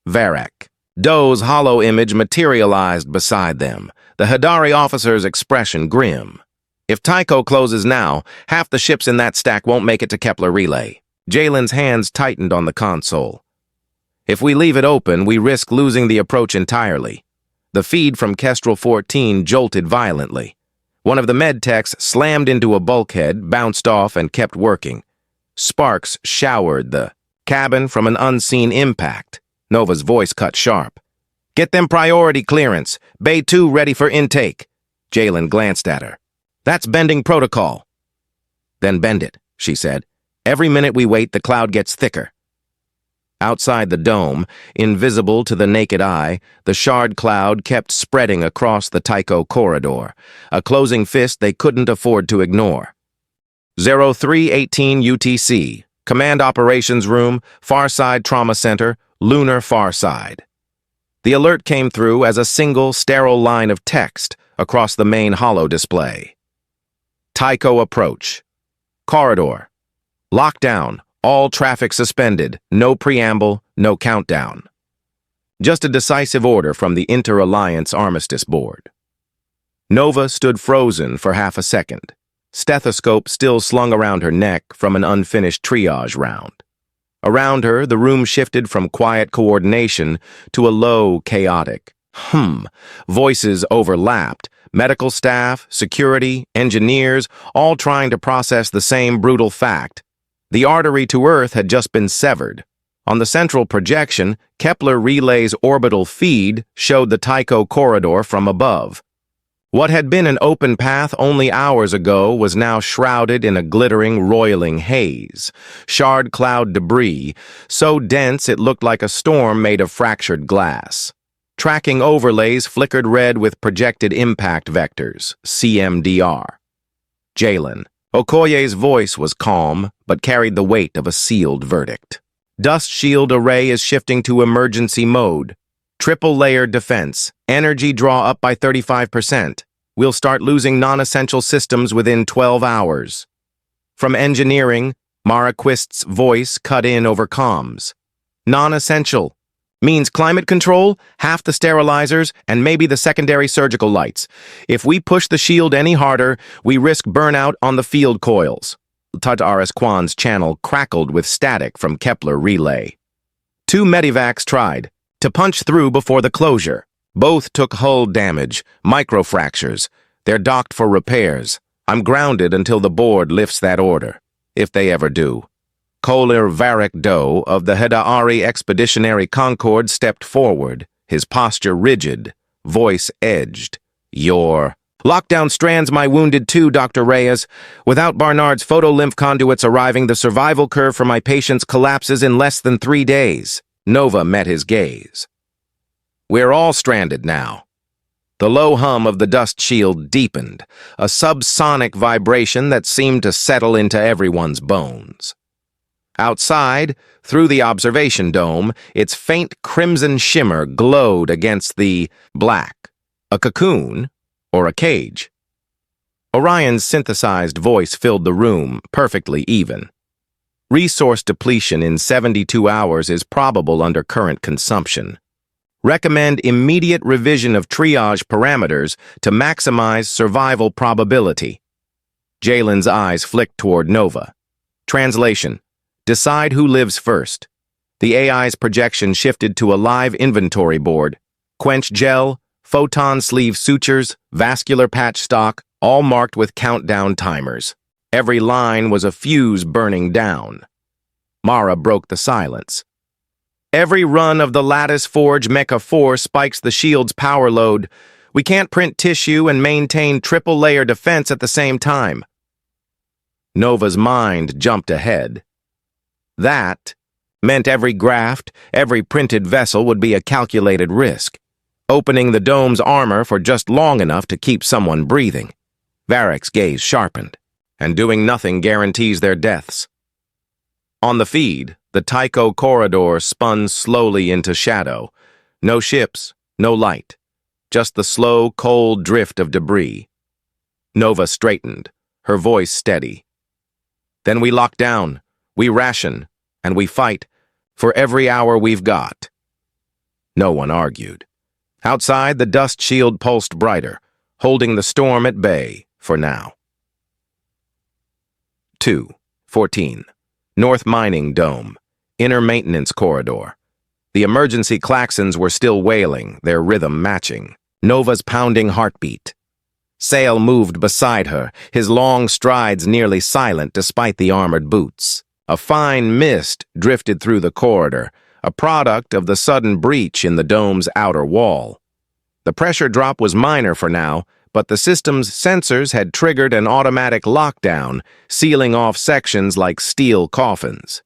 S1: Varek. Doe's hollow image materialized beside them, the Hedaari officer's expression grim. "If Tycho closes now, half the ships in that stack won't make it to Kepler Relay." Jalen's hands tightened on the console. "If we leave it open, we risk losing the approach entirely." The feed from Kestrel 14 jolted violently. One of the medtechs slammed into a bulkhead, bounced off, and kept working. Sparks showered the cabin from an unseen impact. Nova's voice cut sharp. "Get them priority clearance. Bay 2 ready for intake." Jalen glanced at her. "That's bending protocol." "Then bend it," she said. "Every minute we wait, the cloud gets thicker." Outside the dome, invisible to the naked eye, the shard cloud kept spreading across the Tycho corridor, a closing fist they couldn't afford to ignore. 0318 UTC, Command Operations Room, Farside Trauma Center, Lunar Farside. The alert came through as a single, sterile line of text across the main holo display. Tycho approach. Corridor. Lockdown. All traffic suspended. No preamble, no countdown. Just a decisive order from the Inter-Alliance Armistice Board. Nova stood frozen for half a second, stethoscope still slung around her neck from an unfinished triage round. Around her, the room shifted from quiet coordination to a low, chaotic Voices overlapped. Medical staff, security, engineers, all trying to process the same brutal fact. The artery to Earth had just been severed. On the central projection, Kepler Relay's orbital feed showed the Tycho corridor from above. What had been an open path only hours ago was now shrouded in a glittering, roiling haze. Shard cloud debris, so dense it looked like a storm made of fractured glass. Tracking overlays flickered red with projected impact vectors, CMDR. Jalen. Okoye's voice was calm, but carried the weight of a sealed verdict. Dust shield array is shifting to emergency mode. Triple-layer defense. Energy draw up by 35%. We'll start losing non-essential systems within 12 hours. From engineering, Mara Quist's voice cut in over comms. Non-essential. Means climate control, half the sterilizers, and maybe the secondary surgical lights. If we push the shield any harder, we risk burnout on the field coils. Tadaris Kwan's channel crackled with static from Kepler Relay. 2 medivacs tried to punch through before the closure. Both took hull damage, microfractures. They're docked for repairs. I'm grounded until the board lifts that order, if they ever do. Kolir Varek Doe of the Hedaari Expeditionary Concord stepped forward, his posture rigid, voice edged. "Your lockdown strands my wounded too, Dr. Reyes. Without Barnard's photolymph conduits arriving, the survival curve for my patients collapses in less than 3 days." Nova met his gaze. "We're all stranded now." The low hum of the dust shield deepened, a subsonic vibration that seemed to settle into everyone's bones. Outside, through the observation dome, its faint crimson shimmer glowed against the black. A cocoon or a cage? Orion's synthesized voice filled the room, perfectly even. Resource depletion in 72 hours is probable under current consumption. Recommend immediate revision of triage parameters to maximize survival probability. Jalen's eyes flicked toward Nova. Translation: decide who lives first. The AI's projection shifted to a live inventory board. Quench gel, photon sleeve sutures, vascular patch stock, all marked with countdown timers. Every line was a fuse burning down. Mara broke the silence. Every run of the Lattice Forge Mecha 4 spikes the shield's power load. We can't print tissue and maintain triple-layer defense at the same time. Nova's mind jumped ahead. That meant every graft, every printed vessel would be a calculated risk, opening the dome's armor for just long enough to keep someone breathing. Varick's gaze sharpened, and doing nothing guarantees their deaths. On the feed, the Tycho corridor spun slowly into shadow. No ships, no light, just the slow, cold drift of debris. Nova straightened, her voice steady. Then we lock down, we ration, and we fight for every hour we've got. No one argued. Outside, the dust shield pulsed brighter, holding the storm at bay for now. 2:14. North Mining Dome, Inner Maintenance Corridor. The emergency klaxons were still wailing, their rhythm matching. Nova's pounding heartbeat. Sael moved beside her, his long strides nearly silent despite the armored boots. A fine mist drifted through the corridor, a product of the sudden breach in the dome's outer wall. The pressure drop was minor for now, but the system's sensors had triggered an automatic lockdown, sealing off sections like steel coffins.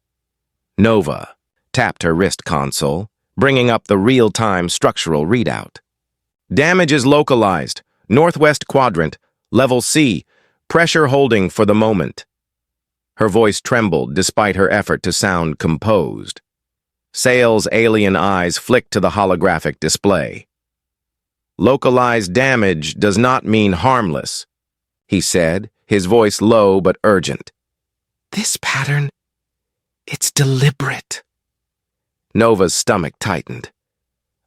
S1: Nova tapped her wrist console, bringing up the real-time structural readout. Damage is localized. Northwest quadrant, level C, pressure holding for the moment. Her voice trembled despite her effort to sound composed. Sael's alien eyes flicked to the holographic display. Localized damage does not mean harmless, he said, his voice low but urgent. This pattern, it's deliberate. Nova's stomach tightened.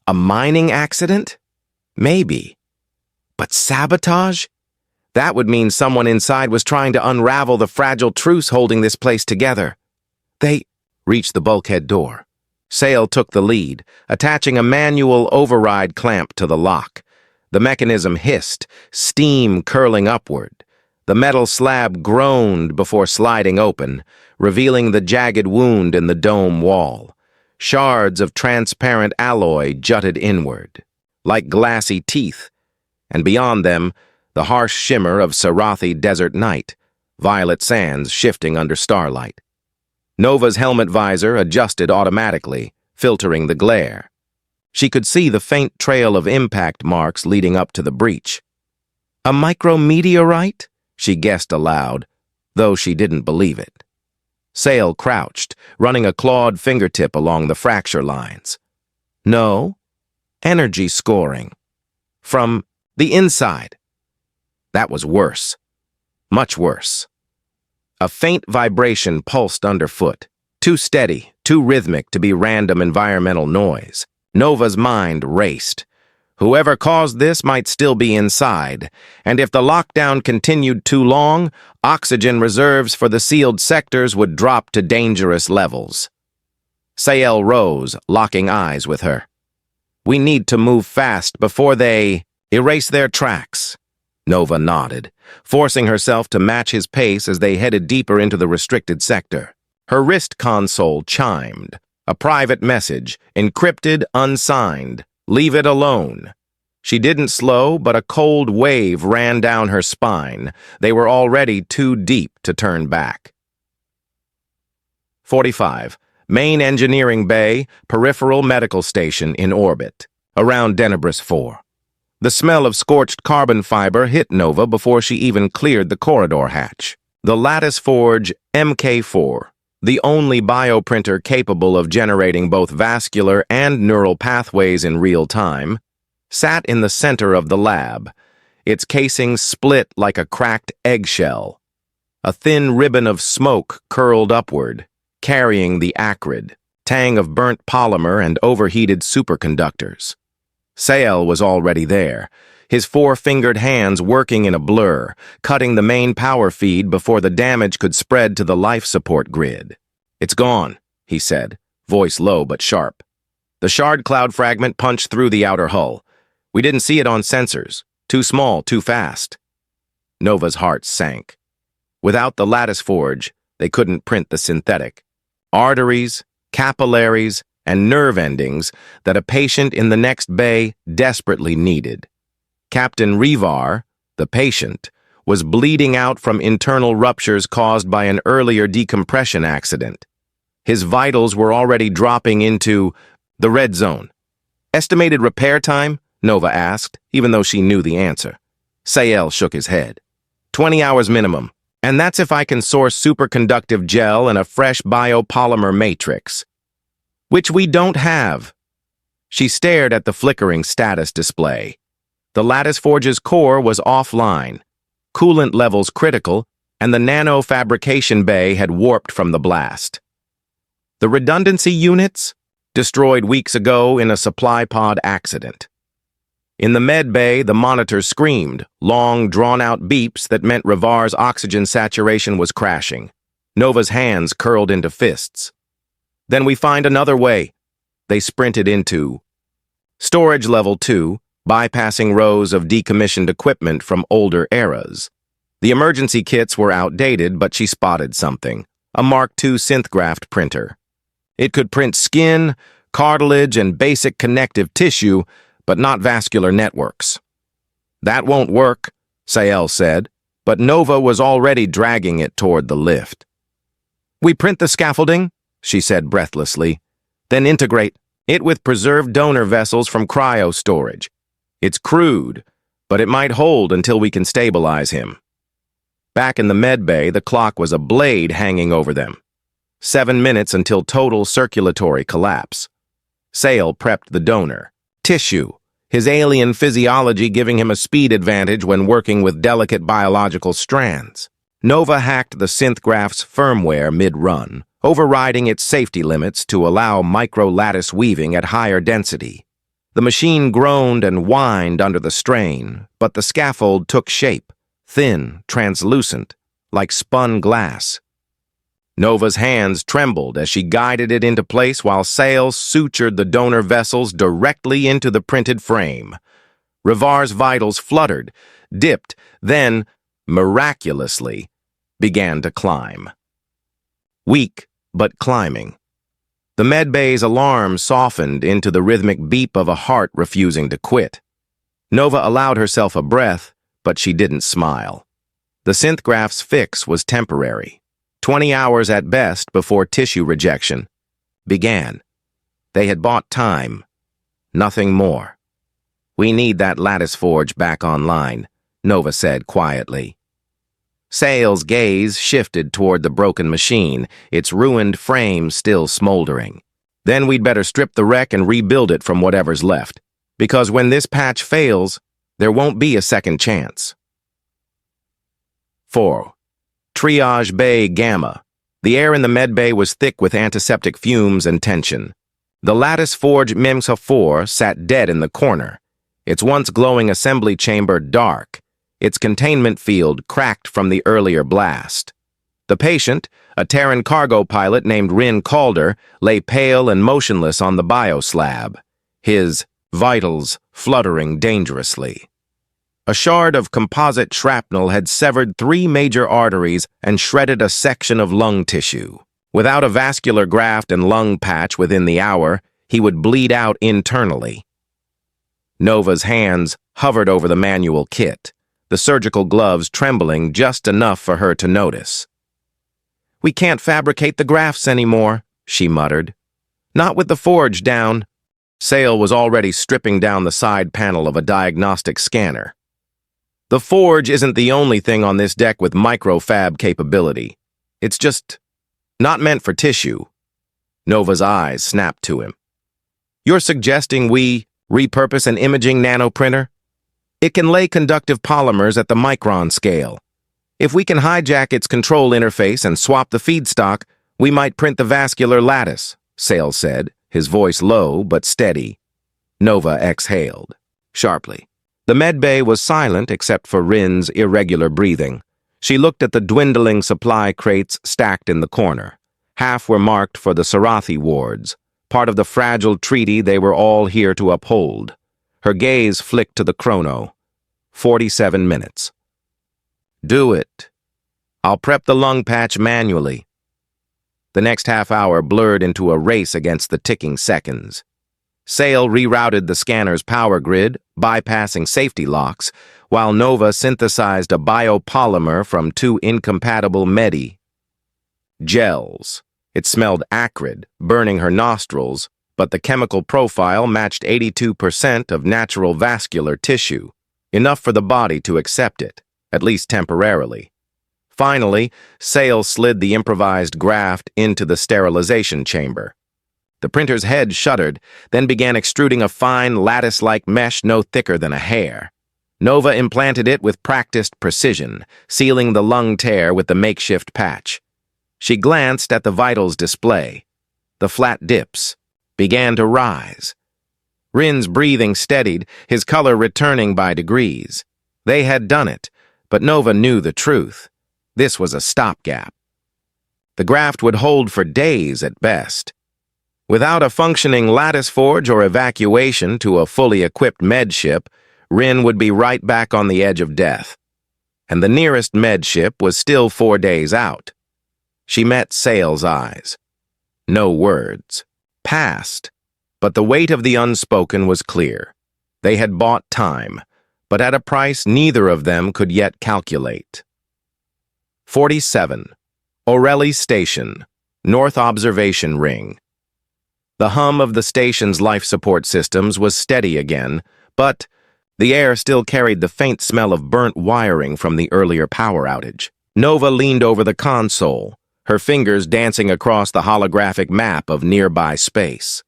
S1: A mining accident? Maybe. But sabotage? That would mean someone inside was trying to unravel the fragile truce holding this place together. They reached the bulkhead door. Sael took the lead, attaching a manual override clamp to the lock. The mechanism hissed, steam curling upward. The metal slab groaned before sliding open, revealing the jagged wound in the dome wall. Shards of transparent alloy jutted inward, like glassy teeth, and beyond them, the harsh shimmer of Sarathi desert night, violet sands shifting under starlight. Nova's helmet visor adjusted automatically, filtering the glare. She could see the faint trail of impact marks leading up to the breach. A micrometeorite? She guessed aloud, though she didn't believe it. Sael crouched, running a clawed fingertip along the fracture lines. No, energy scoring. From the inside. That was worse. Much worse. A faint vibration pulsed underfoot, too steady, too rhythmic to be random environmental noise. Nova's mind raced. Whoever caused this might still be inside, and if the lockdown continued too long, oxygen reserves for the sealed sectors would drop to dangerous levels. Sael rose, locking eyes with her. We need to move fast before they erase their tracks. Nova nodded, forcing herself to match his pace as they headed deeper into the restricted sector. Her wrist console chimed. A private message, encrypted, unsigned. Leave it alone. She didn't slow, but a cold wave ran down her spine. They were already too deep to turn back. 45. Main engineering bay, peripheral medical station in orbit. Around Denebris 4. The smell of scorched carbon fiber hit Nova before she even cleared the corridor hatch. The Lattice Forge MK4, the only bioprinter capable of generating both vascular and neural pathways in real time, sat in the center of the lab, its casing split like a cracked eggshell. A thin ribbon of smoke curled upward, carrying the acrid tang of burnt polymer and overheated superconductors. Sael was already there, his four-fingered hands working in a blur, cutting the main power feed before the damage could spread to the life support grid. "It's gone," he said, voice low but sharp. The shard cloud fragment punched through the outer hull. We didn't see it on sensors. Too small, too fast. Nova's heart sank. Without the lattice forge, they couldn't print the synthetic arteries, capillaries, and nerve endings that a patient in the next bay desperately needed. Captain Revar, the patient, was bleeding out from internal ruptures caused by an earlier decompression accident. His vitals were already dropping into the red zone. "Estimated repair time?" Nova asked, even though she knew the answer. Sael shook his head. 20 hours minimum, and that's if I can source superconductive gel and a fresh biopolymer matrix. Which we don't have. She stared at the flickering status display. The lattice forge's core was offline, coolant levels critical, and the nano fabrication bay had warped from the blast. The redundancy units? Destroyed weeks ago in a supply pod accident. In the med bay, the monitors screamed, long, drawn-out beeps that meant Revar's oxygen saturation was crashing. Nova's hands curled into fists. "Then we find another way." They sprinted into storage level 2, bypassing rows of decommissioned equipment from older eras. The emergency kits were outdated, but she spotted something, a Mark II synthgraft printer. It could print skin, cartilage, and basic connective tissue, but not vascular networks. "That won't work," Sael said, but Nova was already dragging it toward the lift. "We print the scaffolding," she said breathlessly, "then integrate it with preserved donor vessels from cryo storage. It's crude, but it might hold until we can stabilize him." Back in the med bay, the clock was a blade hanging over them. 7 minutes until total circulatory collapse. Sael prepped the donor. Tissue, his alien physiology giving him a speed advantage when working with delicate biological strands. Nova hacked the synthgraph's firmware mid-run, overriding its safety limits to allow micro-lattice weaving at higher density. The machine groaned and whined under the strain, but the scaffold took shape, thin, translucent, like spun glass. Nova's hands trembled as she guided it into place while Sael sutured the donor vessels directly into the printed frame. Revar's vitals fluttered, dipped, then, miraculously, began to climb. Weak, but climbing. The medbay's alarm softened into the rhythmic beep of a heart refusing to quit. Nova allowed herself a breath, but she didn't smile. The synthgraph's fix was temporary. 20 hours at best before tissue rejection began. They had bought time, nothing more. "We need that lattice forge back online," Nova said quietly. Sael's gaze shifted toward the broken machine, its ruined frame still smoldering. "Then we'd better strip the wreck and rebuild it from whatever's left, because when this patch fails, there won't be a second chance." 4. Triage Bay Gamma. The air in the med bay was thick with antiseptic fumes and tension. The lattice forge MEMSA-4 sat dead in the corner, its once glowing assembly chamber dark, its containment field cracked from the earlier blast. The patient, a Terran cargo pilot named Rin Calder, lay pale and motionless on the bioslab, his vitals fluttering dangerously. A shard of composite shrapnel had severed 3 major arteries and shredded a section of lung tissue. Without a vascular graft and lung patch within the hour, he would bleed out internally. Nova's hands hovered over the manual kit, the surgical gloves trembling just enough for her to notice. "We can't fabricate the grafts anymore," she muttered. "Not with the forge down." Sael was already stripping down the side panel of a diagnostic scanner. "The forge isn't the only thing on this deck with microfab capability. It's just not meant for tissue." Nova's eyes snapped to him. "You're suggesting we repurpose an imaging nanoprinter?" It can lay conductive polymers at the micron scale. If we can hijack its control interface and swap the feedstock, we might print the vascular lattice, Sael said, his voice low but steady. Nova exhaled sharply. The medbay was silent except for Rin's irregular breathing. She looked at the dwindling supply crates stacked in the corner. Half were marked for the Sarathi wards, part of the fragile treaty they were all here to uphold. Her gaze flicked to the chrono. 47 minutes. Do it. I'll prep the lung patch manually. The next half hour blurred into a race against the ticking seconds. Sael rerouted the scanner's power grid, bypassing safety locks, while Nova synthesized a biopolymer from 2 incompatible medi gels. It smelled acrid, burning her nostrils, but the chemical profile matched 82% of natural vascular tissue, enough for the body to accept it, at least temporarily. Finally, Sael slid the improvised graft into the sterilization chamber. The printer's head shuddered, then began extruding a fine, lattice-like mesh no thicker than a hair. Nova implanted it with practiced precision, sealing the lung tear with the makeshift patch. She glanced at the vitals display. The flat dips began to rise. Rin's breathing steadied, his color returning by degrees. They had done it, but Nova knew the truth. This was a stopgap. The graft would hold for days at best. Without a functioning lattice forge or evacuation to a fully equipped med ship, Rin would be right back on the edge of death. And the nearest med ship was still 4 days out. She met Sael's eyes. No words. Passed. But the weight of the unspoken was clear. They had bought time, but at a price neither of them could yet calculate. 47. Orelli Station, North Observation Ring. The hum of the station's life support systems was steady again, but the air still carried the faint smell of burnt wiring from the earlier power outage. Nova leaned over the console, her fingers dancing across the holographic map of nearby space.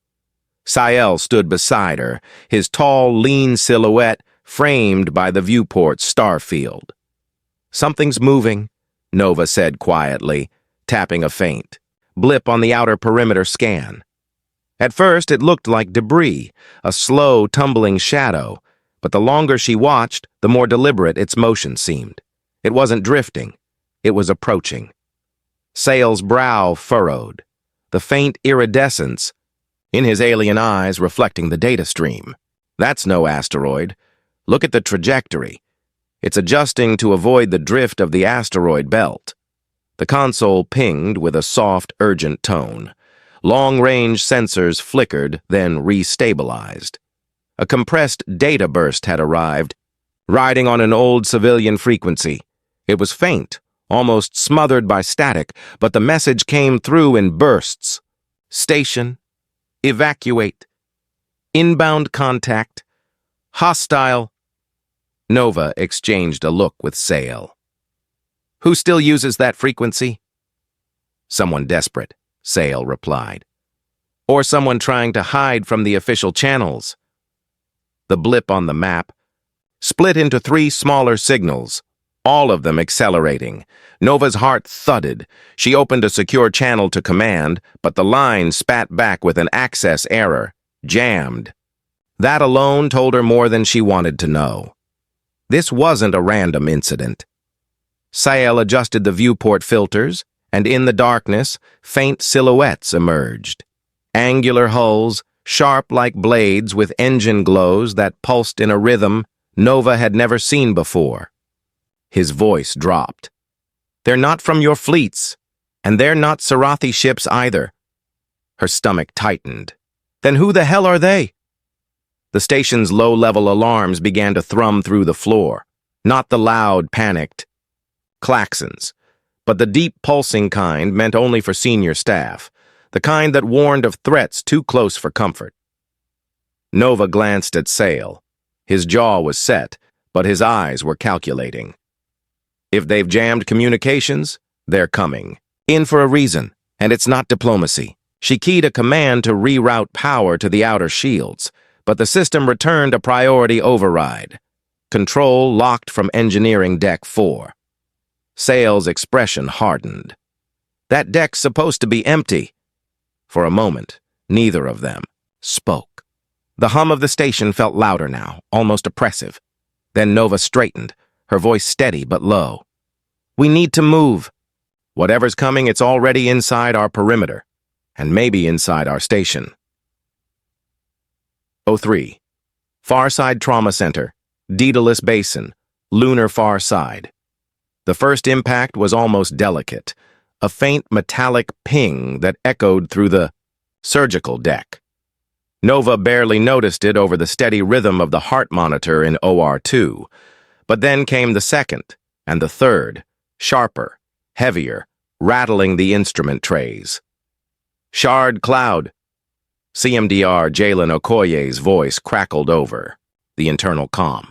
S1: Sael stood beside her, his tall, lean silhouette framed by the viewport's star field. "Something's moving," Nova said quietly, tapping a faint blip on the outer perimeter scan. At first, it looked like debris, a slow, tumbling shadow, but the longer she watched, the more deliberate its motion seemed. It wasn't drifting. It was approaching. Sael's brow furrowed, the faint iridescence in his alien eyes reflecting the data stream. That's no asteroid. Look at the trajectory. It's adjusting to avoid the drift of the asteroid belt. The console pinged with a soft, urgent tone. Long-range sensors flickered, then restabilized. A compressed data burst had arrived, riding on an old civilian frequency. It was faint, almost smothered by static, but the message came through in bursts. Station. Evacuate. Inbound contact. Hostile. Nova exchanged a look with Sael. Who still uses that frequency? Someone desperate, Sael replied. Or someone trying to hide from the official channels. The blip on the map split into 3 smaller signals, all of them accelerating. Nova's heart thudded. She opened a secure channel to command, but the line spat back with an access error. Jammed. That alone told her more than she wanted to know. This wasn't a random incident. Sael adjusted the viewport filters, and in the darkness, faint silhouettes emerged. Angular hulls, sharp like blades with engine glows that pulsed in a rhythm Nova had never seen before. His voice dropped. They're not from your fleets, and they're not Sarathi ships either. Her stomach tightened. Then who the hell are they? The station's low-level alarms began to thrum through the floor. Not the loud, panicked klaxons, but the deep pulsing kind meant only for senior staff, the kind that warned of threats too close for comfort. Nova glanced at Sael. His jaw was set, but his eyes were calculating. If they've jammed communications, they're coming. In for a reason, and it's not diplomacy. She keyed a command to reroute power to the outer shields, but the system returned a priority override. Control locked from Engineering Deck 4. Sael's expression hardened. That deck's supposed to be empty. For a moment, neither of them spoke. The hum of the station felt louder now, almost oppressive. Then Nova straightened, her voice steady but low. "We need to move. Whatever's coming, it's already inside our perimeter, and maybe inside our station." 03. Farside Trauma Center, Daedalus Basin, lunar far side. The first impact was almost delicate, a faint metallic ping that echoed through the surgical deck. Nova barely noticed it over the steady rhythm of the heart monitor in OR2, but then came the second and the third, sharper, heavier, rattling the instrument trays. "Shard cloud." CMDR Jalen Okoye's voice crackled over the internal comm.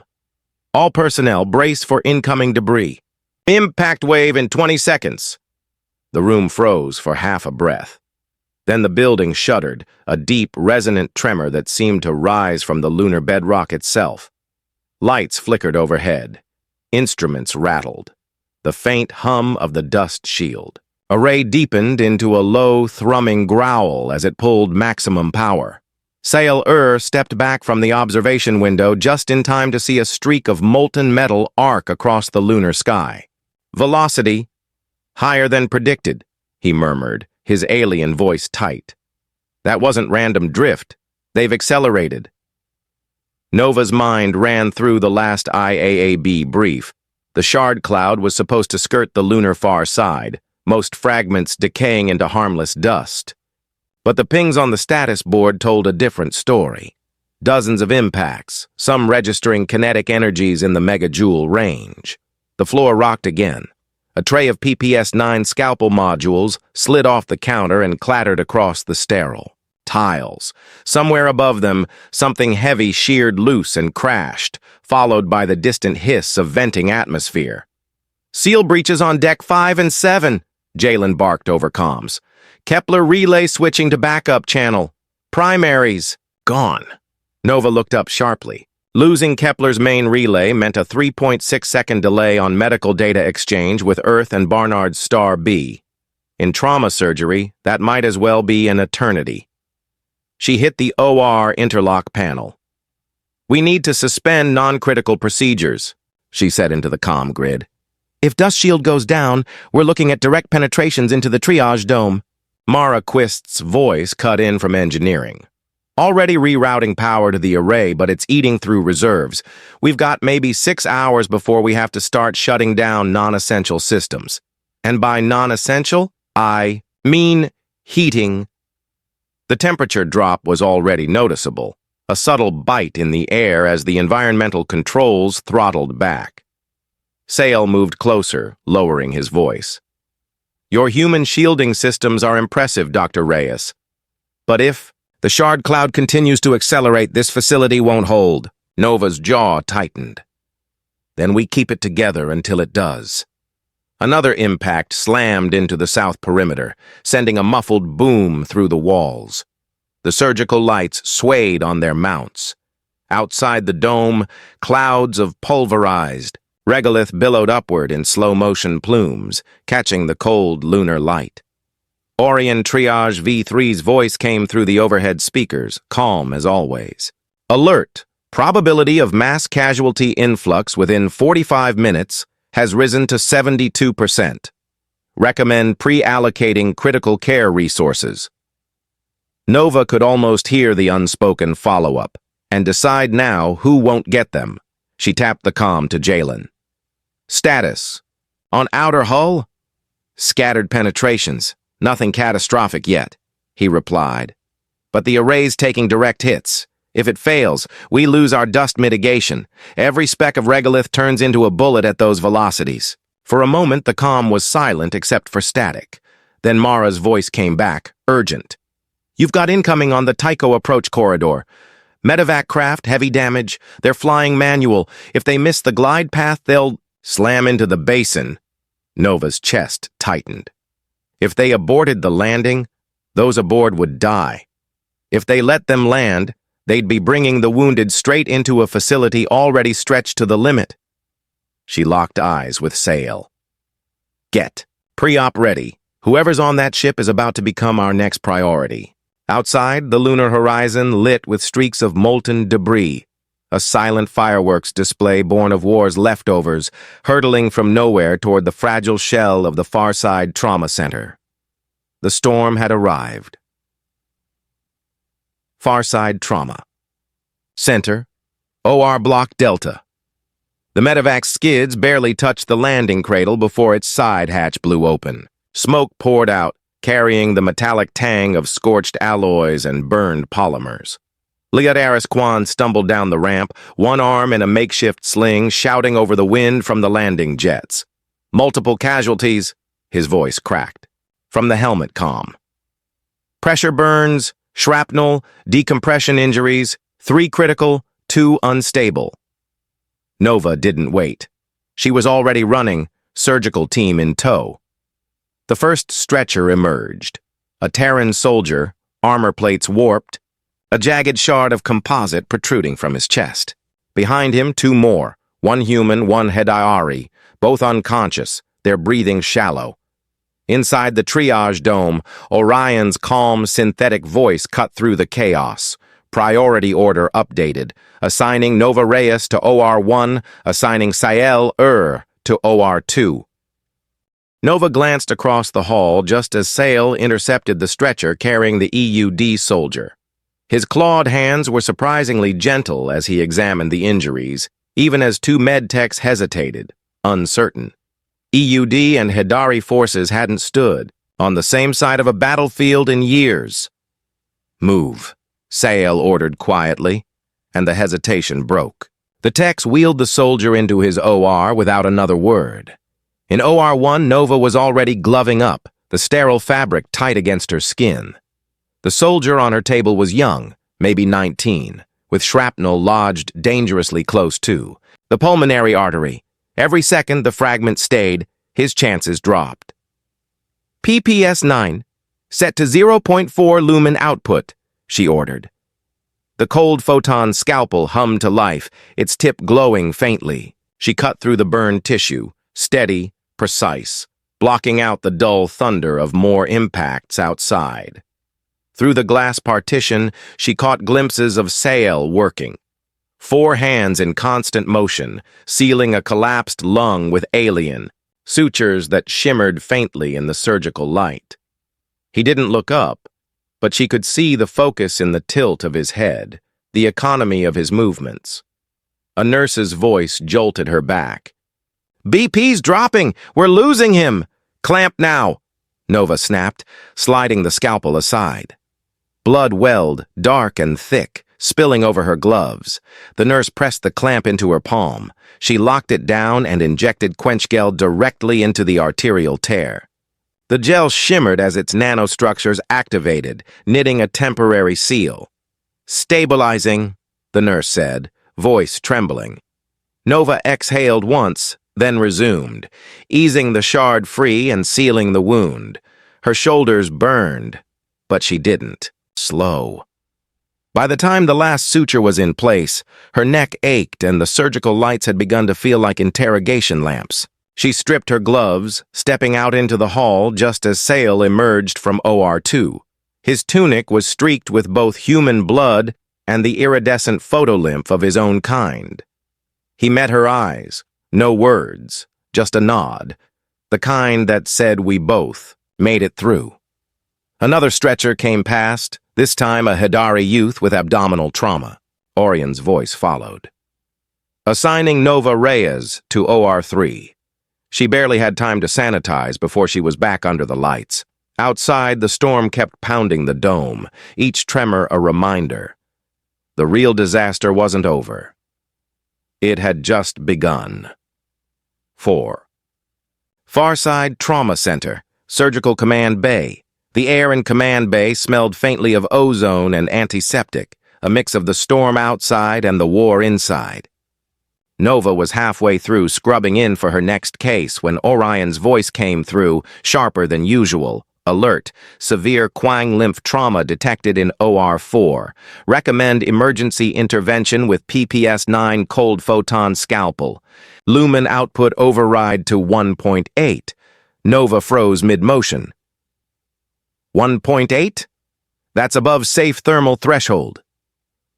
S1: "All personnel brace for incoming debris. Impact wave in 20 seconds. The room froze for half a breath. Then the building shuddered, a deep, resonant tremor that seemed to rise from the lunar bedrock itself. Lights flickered overhead. Instruments rattled. The faint hum of the dust shield. Array deepened into a low, thrumming growl as it pulled maximum power. Sael Irh stepped back from the observation window just in time to see a streak of molten metal arc across the lunar sky. "Velocity, higher than predicted," he murmured, his alien voice tight. "That wasn't random drift. They've accelerated." Nova's mind ran through the last IAAB brief. The shard cloud was supposed to skirt the lunar far side, most fragments decaying into harmless dust. But the pings on the status board told a different story. Dozens of impacts, some registering kinetic energies in the megajoule range. The floor rocked again. A tray of PPS-9 scalpel modules slid off the counter and clattered across the sterile tiles. Somewhere above them, something heavy sheared loose and crashed, followed by the distant hiss of venting atmosphere. "Seal breaches on Deck 5 and 7, Jalen barked over comms. "Kepler relay switching to backup channel. Primaries gone." Nova looked up sharply. Losing Kepler's main relay meant a 3.6-second delay on medical data exchange with Earth and Barnard's Star B. In trauma surgery, that might as well be an eternity. She hit the OR interlock panel. "We need to suspend non-critical procedures," she said into the comm grid. "If dust shield goes down, we're looking at direct penetrations into the triage dome." Mara Quist's voice cut in from engineering. "Already rerouting power to the array, but it's eating through reserves. We've got maybe 6 hours before we have to start shutting down non-essential systems. And by non-essential, I mean heating." The temperature drop was already noticeable, a subtle bite in the air as the environmental controls throttled back. Sael moved closer, lowering his voice. "Your human shielding systems are impressive, Dr. Reyes. But if the shard cloud continues to accelerate, this facility won't hold." Nova's jaw tightened. "Then we keep it together until it does." Another impact slammed into the south perimeter, sending a muffled boom through the walls. The surgical lights swayed on their mounts. Outside the dome, clouds of pulverized regolith billowed upward in slow-motion plumes, catching the cold lunar light. Orion Triage V3's voice came through the overhead speakers, calm as always. "Alert! Probability of mass casualty influx within 45 minutes has risen to 72%. Recommend pre-allocating critical care resources." Nova could almost hear the unspoken follow-up, and decide now who won't get them. She tapped the comm to Jalen. "Status. On outer hull? Scattered penetrations. Nothing catastrophic yet," he replied. "But the array's taking direct hits. If it fails, we lose our dust mitigation. Every speck of regolith turns into a bullet at those velocities." For a moment, the comm was silent except for static. Then Mara's voice came back, urgent. "You've got incoming on the Tycho approach corridor. Medevac craft, heavy damage. They're flying manual. If they miss the glide path, they'll slam into the basin." Nova's chest tightened. If they aborted the landing, those aboard would die. If they let them land, They'd be bringing the wounded straight into a facility already stretched to the limit. She locked eyes with Sael. Get pre-op ready. Whoever's on that ship is about to become our next priority. Outside, the lunar horizon lit with streaks of molten debris, a silent fireworks display born of war's leftovers, hurtling from nowhere toward the fragile shell of the Farside Trauma Center. The storm had arrived. Farside Trauma Center, OR Block Delta. The medevac skids barely touched the landing cradle before its side hatch blew open. Smoke poured out, carrying the metallic tang of scorched alloys and burned polymers. Leodaris Kwan stumbled down the ramp, one arm in a makeshift sling, shouting over the wind from the landing jets. Multiple casualties, his voice cracked, from the helmet comm. Pressure burns, shrapnel, decompression injuries, 3 critical, 2 unstable. Nova didn't wait. She was already running, surgical team in tow. The first stretcher emerged. A Terran soldier, armor plates warped, a jagged shard of composite protruding from his chest. Behind him, 2 more, 1 human, 1 Hedaari, both unconscious, their breathing shallow. Inside the triage dome, Orion's calm, synthetic voice cut through the chaos. Priority order updated, assigning Nova Reyes to OR1, assigning Sael Irh to OR2. Nova glanced across the hall just as Sael intercepted the stretcher carrying the EUD soldier. His clawed hands were surprisingly gentle as he examined the injuries, even as 2 medtechs hesitated, uncertain. EUD and Hedaari forces hadn't stood on the same side of a battlefield in years. Move, Sael ordered quietly, and the hesitation broke. The techs wheeled the soldier into his OR without another word. In OR1, Nova was already gloving up, the sterile fabric tight against her skin. The soldier on her table was young, maybe 19, with shrapnel lodged dangerously close to the pulmonary artery. Every second the fragment stayed, his chances dropped. PPS 9, set to 0.4 lumen output, she ordered. The cold photon scalpel hummed to life, its tip glowing faintly. She cut through the burned tissue, steady, precise, blocking out the dull thunder of more impacts outside. Through the glass partition, she caught glimpses of Sael working. 4 hands in constant motion, sealing a collapsed lung with alien, sutures that shimmered faintly in the surgical light. He didn't look up, but she could see the focus in the tilt of his head, the economy of his movements. A nurse's voice jolted her back. BP's dropping! We're losing him! Clamp now! Nova snapped, sliding the scalpel aside. Blood welled, dark and thick, spilling over her gloves. The nurse pressed the clamp into her palm. She locked it down and injected quench gel directly into the arterial tear. The gel shimmered as its nanostructures activated, knitting a temporary seal. Stabilizing, the nurse said, voice trembling. Nova exhaled once, then resumed, easing the shard free and sealing the wound. Her shoulders burned, but she didn't. Slow. By the time the last suture was in place, her neck ached and the surgical lights had begun to feel like interrogation lamps. She stripped her gloves, stepping out into the hall just as Sael emerged from OR2. His tunic was streaked with both human blood and the iridescent photolymph of his own kind. He met her eyes, no words, just a nod, the kind that said we both made it through. Another stretcher came past, this time a Hedaari youth with abdominal trauma. Orion's voice followed. Assigning Nova Reyes to OR3. She barely had time to sanitize before she was back under the lights. Outside, the storm kept pounding the dome, each tremor a reminder. The real disaster wasn't over. It had just begun. 4. Farside Trauma Center, Surgical Command Bay. The air in Command Bay smelled faintly of ozone and antiseptic, a mix of the storm outside and the war inside. Nova was halfway through scrubbing in for her next case when Orion's voice came through, sharper than usual, Alert, severe Quang lymph trauma detected in OR4. Recommend emergency intervention with PPS-9 cold photon scalpel. Lumen output override to 1.8. Nova froze mid-motion. 1.8? That's above safe thermal threshold.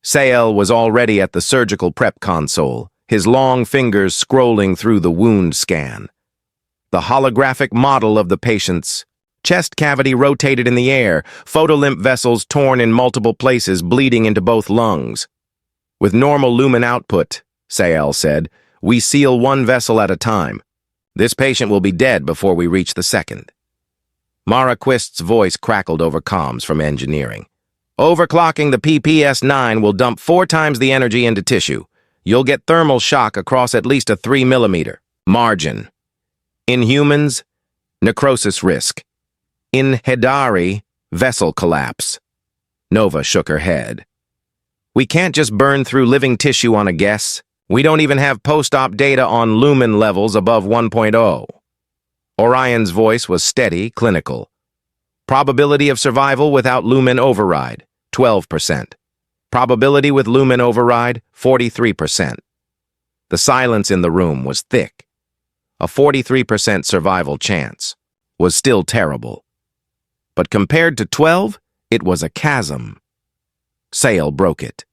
S1: Sael was already at the surgical prep console, his long fingers scrolling through the wound scan. The holographic model of the patient's chest cavity rotated in the air, photolymph vessels torn in multiple places, bleeding into both lungs. With normal lumen output, Sael said, we seal one vessel at a time. This patient will be dead before we reach the second. Mara Quist's voice crackled over comms from engineering. Overclocking the PPS-9 will dump 4 times the energy into tissue. You'll get thermal shock across at least a 3 millimeter margin. In humans, necrosis risk. In Hedaari, vessel collapse. Nova shook her head. We can't just burn through living tissue on a guess. We don't even have post-op data on lumen levels above 1.0. Orion's voice was steady, clinical. Probability of survival without lumen override, 12%. Probability with lumen override, 43%. The silence in the room was thick. A 43% survival chance was still terrible. But compared to 12, it was a chasm. Sael broke it.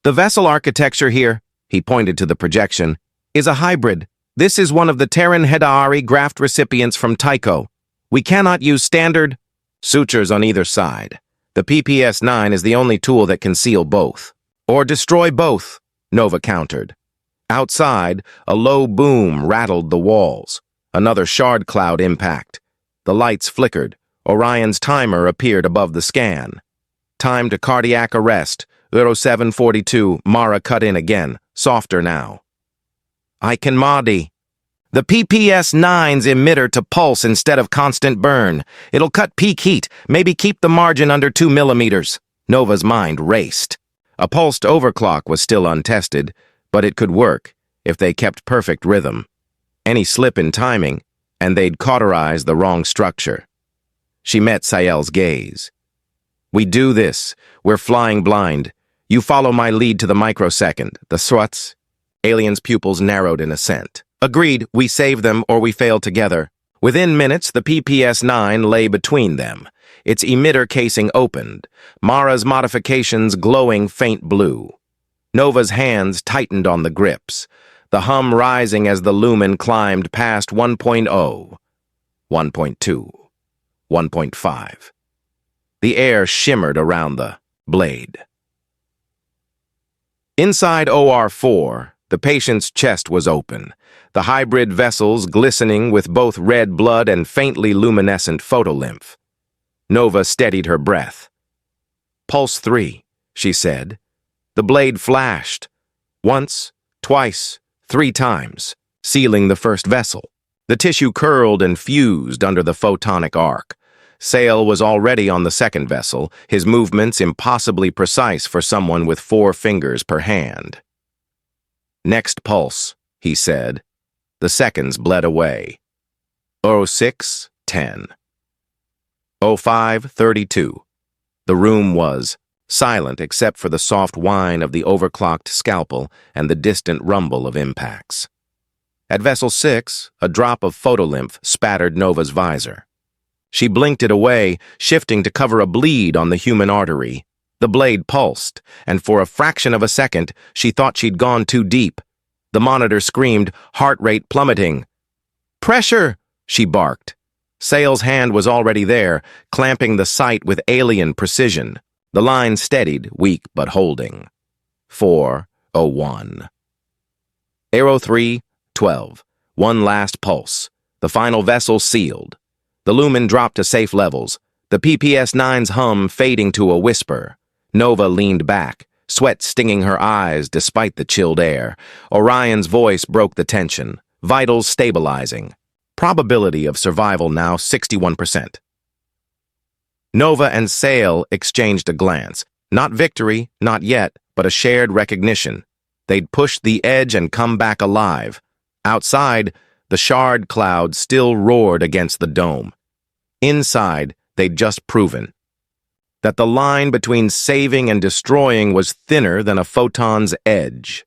S1: The vessel architecture here, he pointed to the projection, is a hybrid. This is one of the Reyes and Hedaari graft recipients from Tycho. We cannot use standard sutures on either side. The PPS-9 is the only tool that can seal both. Or destroy both, Nova countered. Outside, a low boom rattled the walls. Another shard cloud impact. The lights flickered. Orion's timer appeared above the scan. Time to cardiac arrest. Euro 742, Mara cut in again, softer now. I can Mahdi. The PPS-9's emitter to pulse instead of constant burn. It'll cut peak heat, maybe keep the margin under 2 millimeters. Nova's mind raced. A pulsed overclock was still untested, but it could work if they kept perfect rhythm. Any slip in timing, and they'd cauterize the wrong structure. She met Sael's gaze. We do this. We're flying blind. You follow my lead to the microsecond. The SWATs? Alien's pupils narrowed in assent. Agreed, we save them or we fail together. Within minutes, the PPS-9 lay between them. Its emitter casing opened, Mara's modifications glowing faint blue. Nova's hands tightened on the grips, the hum rising as the lumen climbed past 1.0, 1.2, 1.5. The air shimmered around the blade. Inside OR4, the patient's chest was open, the hybrid vessels glistening with both red blood and faintly luminescent photolymph. Nova steadied her breath. Pulse 3, she said. The blade flashed. Once, twice, 3 times, sealing the first vessel. The tissue curled and fused under the photonic arc. Sael was already on the second vessel, his movements impossibly precise for someone with 4 fingers per hand. Next pulse, he said. The seconds bled away. 06, 10. 05, 32. The room was silent except for the soft whine of the overclocked scalpel and the distant rumble of impacts. At vessel 6, a drop of photolymph spattered Nova's visor. She blinked it away, shifting to cover a bleed on the human artery. The blade pulsed, and for a fraction of a second, she thought she'd gone too deep. The monitor screamed, heart rate plummeting. Pressure, she barked. Sael's hand was already there, clamping the sight with alien precision. The line steadied, weak but holding. 4:01. Aero 3, 12. One last pulse. The final vessel sealed. The lumen dropped to safe levels, the PPS-9's hum fading to a whisper. Nova leaned back, sweat stinging her eyes despite the chilled air. Orion's voice broke the tension, vitals stabilizing. Probability of survival now 61%. Nova and Sael exchanged a glance. Not victory, not yet, but a shared recognition. They'd pushed the edge and come back alive. Outside, the shard cloud still roared against the dome. Inside, they'd just proven that the line between saving and destroying was thinner than a photon's edge.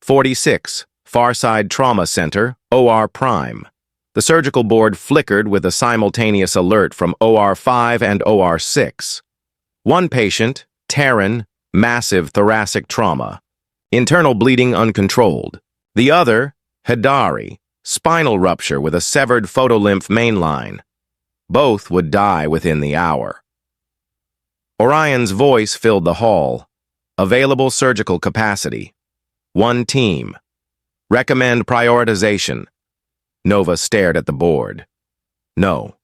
S1: 46. Farside Trauma Center, OR Prime. The surgical board flickered with a simultaneous alert from OR5 and OR6. One patient, Taryn, massive thoracic trauma. Internal bleeding uncontrolled. The other, Hedaari, spinal rupture with a severed photolymph mainline. Both would die within the hour. Orion's voice filled the hall. Available surgical capacity. One team. Recommend prioritization. Nova stared at the board. No,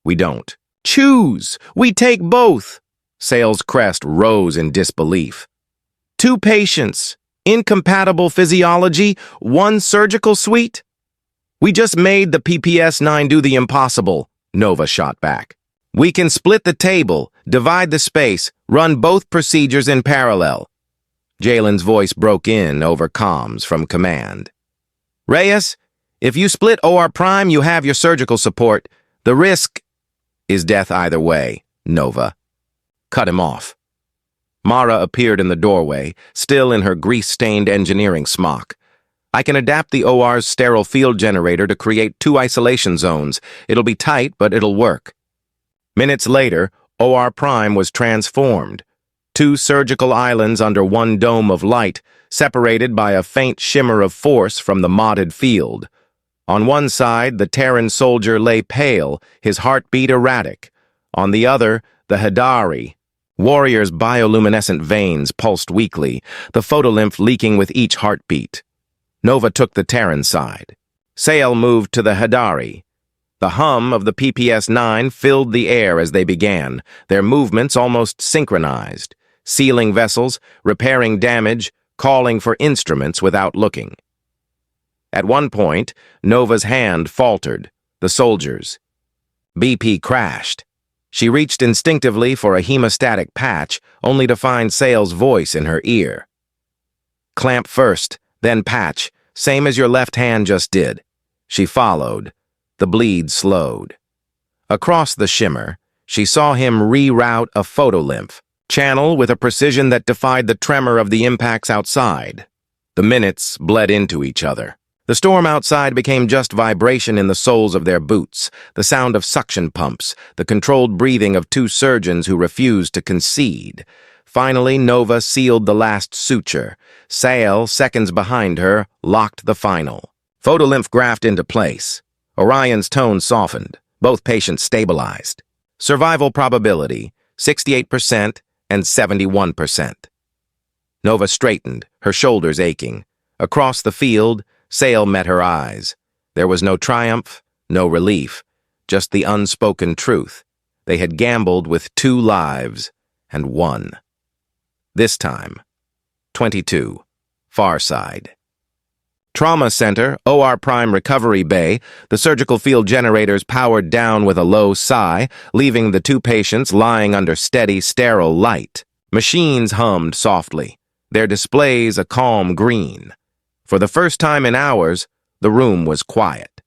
S1: we don't. Choose! We take both! Sael's crest rose in disbelief. 2 patients, incompatible physiology, 1 surgical suite? We just made the PPS-9 do the impossible, Nova shot back. We can split the table, divide the space, run both procedures in parallel. Jalen's voice broke in over comms from command. Reyes, if you split OR Prime, you have your surgical support. The risk is death either way, Nova. Cut him off. Mara appeared in the doorway, still in her grease-stained engineering smock. I can adapt the OR's sterile field generator to create 2 isolation zones. It'll be tight, but it'll work. Minutes later, OR Prime was transformed. 2 surgical islands under 1 dome of light, separated by a faint shimmer of force from the modded field. On one side, the Terran soldier lay pale, his heartbeat erratic. On the other, the Hedaari. Warrior's bioluminescent veins pulsed weakly, the photolymph leaking with each heartbeat. Nova took the Terran side. Sael moved to the Hedaari. The hum of the PPS-9 filled the air as they began, their movements almost synchronized, sealing vessels, repairing damage, calling for instruments without looking. At one point, Nova's hand faltered, the soldier's. BP crashed. She reached instinctively for a hemostatic patch, only to find Sael's voice in her ear. Clamp first, then patch, same as your left hand just did. She followed. The bleed slowed. Across the shimmer, she saw him reroute a photolymph, channel with a precision that defied the tremor of the impacts outside. The minutes bled into each other. The storm outside became just vibration in the soles of their boots, the sound of suction pumps, the controlled breathing of 2 surgeons who refused to concede. Finally, Nova sealed the last suture. Sael, seconds behind her, locked the final. Photolymph graphed into place. Orion's tone softened. Both patients stabilized. Survival probability, 68% and 71%. Nova straightened, her shoulders aching. Across the field, Sael met her eyes. There was no triumph, no relief, just the unspoken truth. They had gambled with 2 lives and won. This time, 22, Farside. Trauma Center, OR Prime Recovery Bay, the surgical field generators powered down with a low sigh, leaving the 2 patients lying under steady, sterile light. Machines hummed softly, their displays a calm green. For the first time in hours, the room was quiet.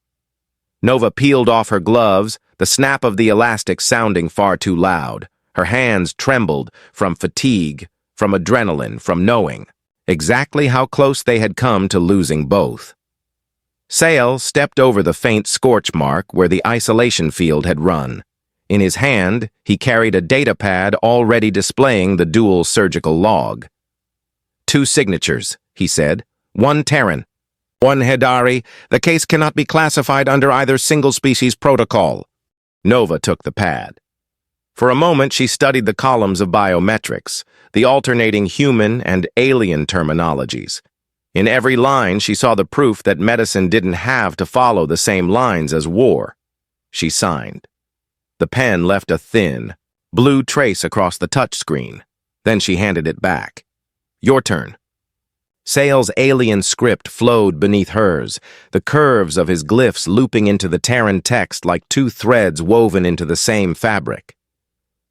S1: Nova peeled off her gloves, the snap of the elastic sounding far too loud. Her hands trembled from fatigue, from adrenaline, from knowing exactly how close they had come to losing both. Sael stepped over the faint scorch mark where the isolation field had run. In his hand, he carried a data pad already displaying the dual surgical log. 2 signatures, he said. 1 Terran, 1 Hedaari. The case cannot be classified under either single-species protocol. Nova took the pad. For a moment, she studied the columns of biometrics, the alternating human and alien terminologies. In every line, she saw the proof that medicine didn't have to follow the same lines as war. She signed. The pen left a thin, blue trace across the touchscreen. Then she handed it back. Your turn. Sael's alien script flowed beneath hers, the curves of his glyphs looping into the Terran text like 2 threads woven into the same fabric.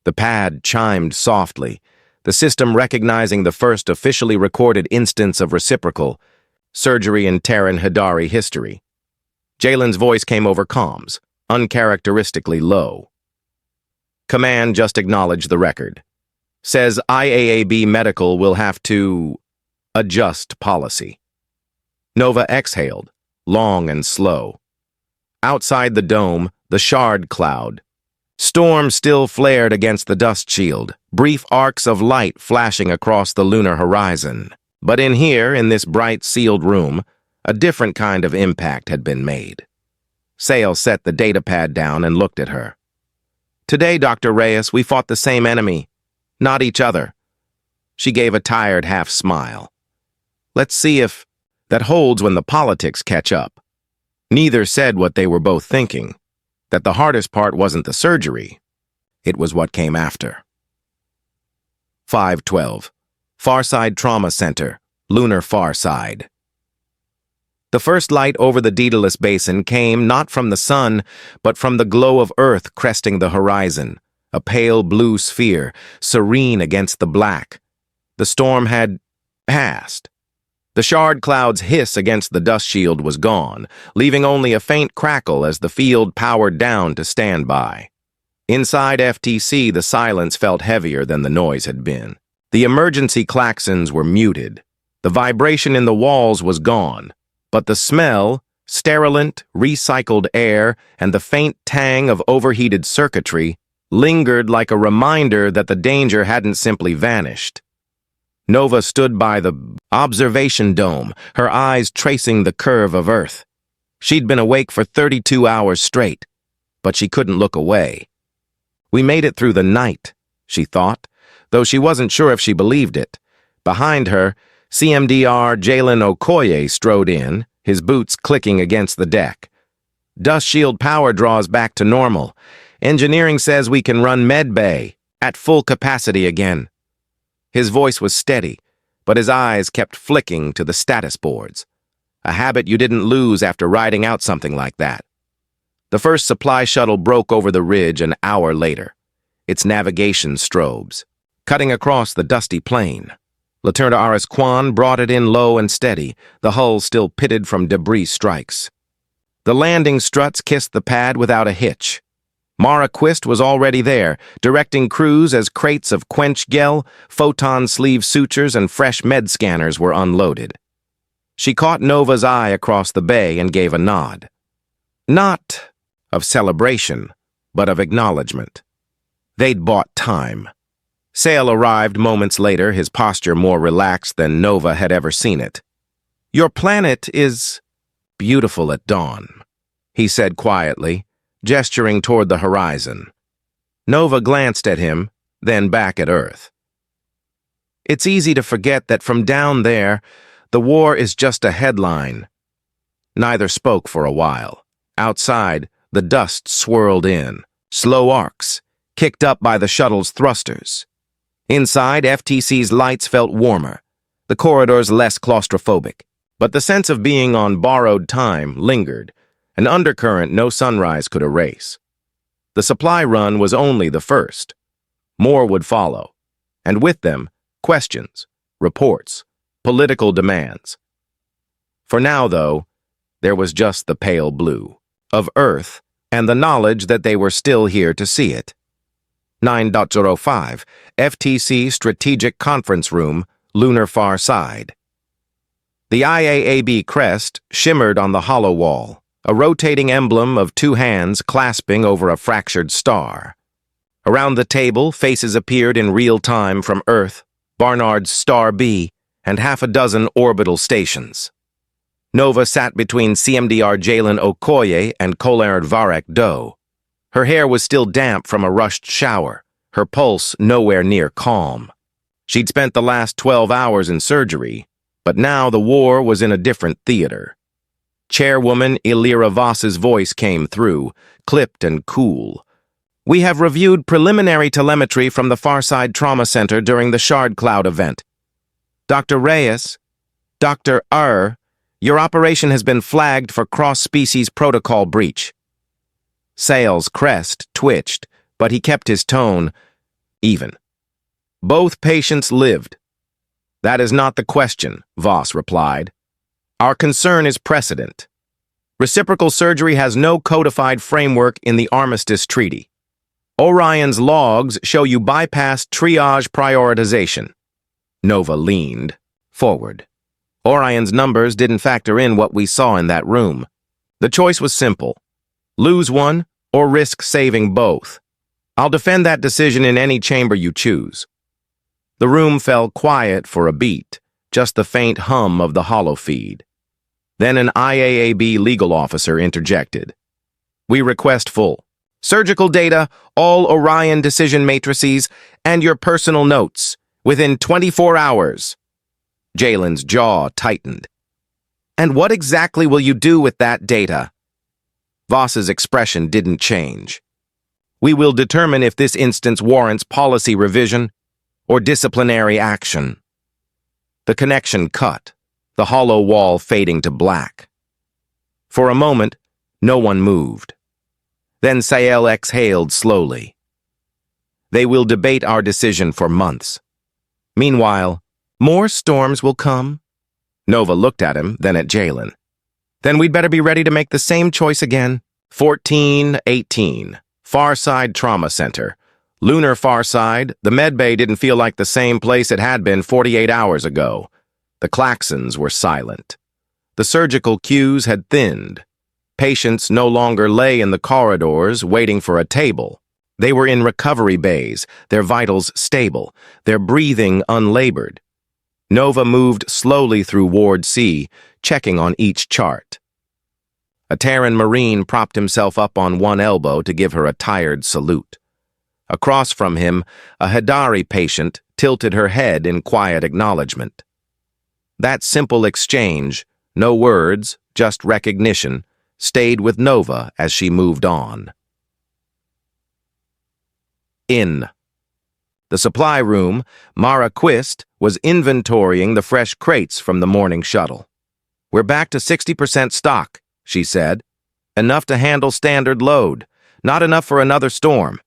S1: The pad chimed softly, the system recognizing the first officially recorded instance of reciprocal surgery in Terran Hedaari history. Jalen's voice came over comms. uncharacteristically low. Command just acknowledged the record. Says IAAB Medical will have to adjust policy. Nova exhaled, long and slow. Outside the dome, the shard cloud. Storm still flared against the dust shield, brief arcs of light flashing across the lunar horizon. But in here, in this bright, sealed room, a different kind of impact had been made. Sael set the datapad down and looked at her. Today, Dr. Reyes, we fought the same enemy, not each other. She gave a tired half-smile. Let's see if that holds when the politics catch up. Neither said what they were both thinking, that the hardest part wasn't the surgery. It was what came after. 512. Farside Trauma Center, Lunar Farside. The first light over the Daedalus Basin came not from the sun, but from the glow of Earth cresting the horizon, a pale blue sphere, serene against the black. The storm had passed. The shard cloud's hiss against the dust shield was gone, leaving only a faint crackle as the field powered down to stand by. Inside FTC, the silence felt heavier than the noise had been. The emergency klaxons were muted. The vibration in the walls was gone. But the smell, sterilant, recycled air, and the faint tang of overheated circuitry lingered like a reminder that the danger hadn't simply vanished. Nova stood by the observation dome, her eyes tracing the curve of Earth. She'd been awake for 32 hours straight, but she couldn't look away. We made it through the night, she thought, though she wasn't sure if she believed it. Behind her, CMDR Jalen Okoye strode in, his boots clicking against the deck. Dust shield power draws back to normal. Engineering says we can run med bay at full capacity again. His voice was steady, but his eyes kept flicking to the status boards, a habit you didn't lose after riding out something like that. The first supply shuttle broke over the ridge an hour later, its navigation strobes, cutting across the dusty plain. Lieutenant Aris Kwan brought it in low and steady, the hull still pitted from debris strikes. The landing struts kissed the pad without a hitch. Mara Quist was already there, directing crews as crates of quench gel, photon sleeve sutures, and fresh med scanners were unloaded. She caught Nova's eye across the bay and gave a nod. Not of celebration, but of acknowledgement. They'd bought time. Sael arrived moments later, his posture more relaxed than Nova had ever seen it. "Your planet is beautiful at dawn," he said quietly, gesturing toward the horizon. Nova glanced at him, then back at Earth. "It's easy to forget that from down there, the war is just a headline." Neither spoke for a while. Outside, the dust swirled in, slow arcs, kicked up by the shuttle's thrusters. Inside, FTC's lights felt warmer, the corridors less claustrophobic, but the sense of being on borrowed time lingered, an undercurrent no sunrise could erase. The supply run was only the first. More would follow, and with them, questions, reports, political demands. For now, though, there was just the pale blue of Earth and the knowledge that they were still here to see it. 9.05, FTC Strategic Conference Room, Lunar Farside. The IAAB crest shimmered on the hollow wall, a rotating emblem of two hands clasping over a fractured star. Around the table, faces appeared in real time from Earth, Barnard's Star B, and half a dozen orbital stations. Nova sat between CMDR Jalen Okoye and Kolard Varek Doe. Her hair was still damp from a rushed shower, her pulse nowhere near calm. She'd spent the last 12 hours in surgery, but now the war was in a different theater. Chairwoman Illyra Voss's voice came through, clipped and cool. "We have reviewed preliminary telemetry from the Farside Trauma Center during the Shard Cloud event. Dr. Reyes, Dr. Irh, your operation has been flagged for cross-species protocol breach." Sael's crest twitched, but he kept his tone even. "Both patients lived." "That is not the question," Voss replied. "Our concern is precedent." Reciprocal surgery has no codified framework in the Armistice Treaty. Orion's logs show you bypassed triage prioritization. Nova leaned forward. Orion's numbers didn't factor in what we saw in that room. The choice was simple. Lose one or risk saving both. I'll defend that decision in any chamber you choose. The room fell quiet for a beat, just the faint hum of the hollow feed. Then an IAAB legal officer interjected. We request full surgical data, all Orion decision matrices, and your personal notes within 24 hours. Jalen's jaw tightened. And what exactly will you do with that data? Voss's expression didn't change. We will determine if this instance warrants policy revision or disciplinary action. The connection cut, the hollow wall fading to black. For a moment, no one moved. Then Sael exhaled slowly. They will debate our decision for months. Meanwhile, more storms will come. Nova looked at him, then at Jalen. Then we'd better be ready to make the same choice again. 1418, Farside Trauma Center. Lunar Farside, the medbay didn't feel like the same place it had been 48 hours ago. The klaxons were silent. The surgical queues had thinned. Patients no longer lay in the corridors waiting for a table. They were in recovery bays, their vitals stable, their breathing unlabored. Nova moved slowly through Ward C, checking on each chart. A Terran Marine propped himself up on one elbow to give her a tired salute. Across from him, a Hedaari patient tilted her head in quiet acknowledgement. That simple exchange, no words, just recognition, stayed with Nova as she moved on. In the supply room, Mara Quist was inventorying the fresh crates from the morning shuttle. We're back to 60% stock, she said. Enough to handle standard load, not enough for another storm.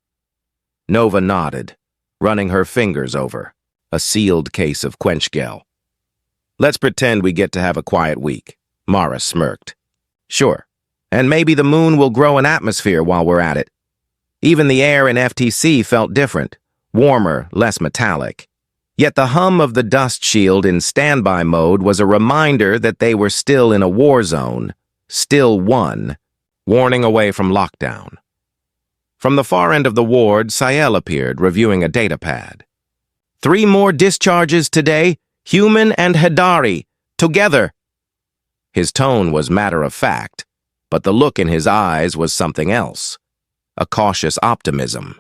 S1: Nova nodded, running her fingers over a sealed case of quench gel. Let's pretend we get to have a quiet week, Mara smirked. Sure, and maybe the moon will grow an atmosphere while we're at it. Even the air in FTC felt different, warmer, less metallic. Yet the hum of the dust shield in standby mode was a reminder that they were still in a war zone, still one, warning away from lockdown. From the far end of the ward, Sael appeared, reviewing a data pad. 3 more discharges today, Human and Hedaari, together. His tone was matter-of-fact, but the look in his eyes was something else, a cautious optimism.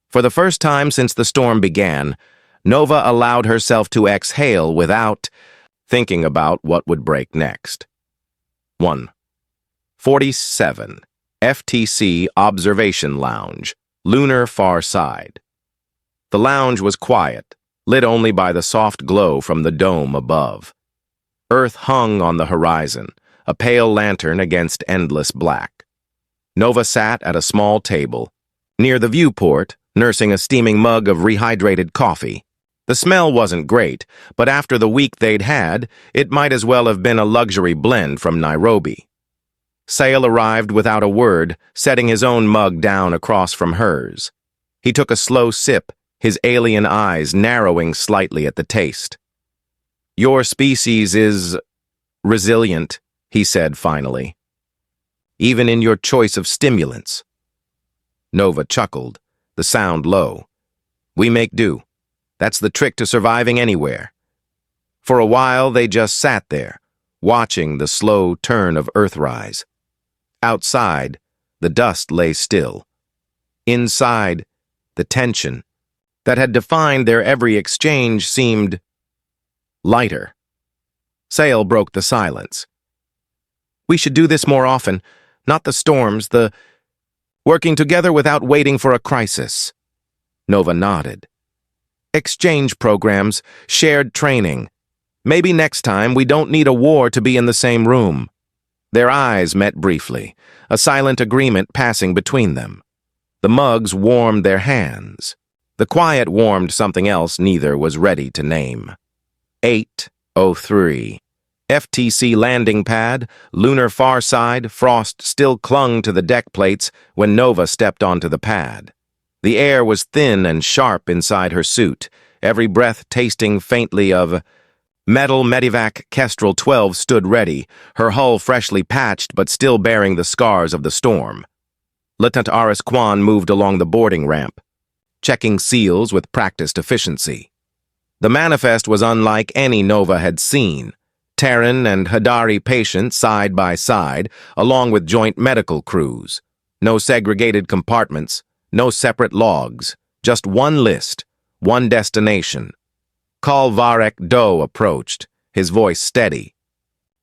S1: For the first time since the storm began, Nova allowed herself to exhale without thinking about what would break next. 1:47, FTC Observation Lounge, Lunar Farside. The lounge was quiet, lit only by the soft glow from the dome above. Earth hung on the horizon, a pale lantern against endless black. Nova sat at a small table, near the viewport, nursing a steaming mug of rehydrated coffee. The smell wasn't great, but after the week they'd had, it might as well have been a luxury blend from Nairobi. Sael arrived without a word, setting his own mug down across from hers. He took a slow sip, his alien eyes narrowing slightly at the taste. Your species is resilient, he said finally. Even in your choice of stimulants. Nova chuckled, the sound low. We make do. That's the trick to surviving anywhere. For a while, they just sat there, watching the slow turn of Earthrise. Outside, the dust lay still. Inside, the tension that had defined their every exchange seemed lighter. Sael broke the silence. We should do this more often, not the storms, the working together without waiting for a crisis. Nova nodded. Exchange programs, shared training. Maybe next time we don't need a war to be in the same room. Their eyes met briefly, a silent agreement passing between them. The mugs warmed their hands. The quiet warmed something else neither was ready to name. 8:03, FTC landing pad, lunar far side, frost still clung to the deck plates when Nova stepped onto the pad. The air was thin and sharp inside her suit, every breath tasting faintly of metal. Medivac Kestrel 12 stood ready, her hull freshly patched but still bearing the scars of the storm. Lieutenant Aris Kwan moved along the boarding ramp, checking seals with practiced efficiency. The manifest was unlike any Nova had seen. Terran and Hedaari patients side by side, along with joint medical crews. No segregated compartments, no separate logs, just one list, one destination. Kal Varek Do approached, his voice steady.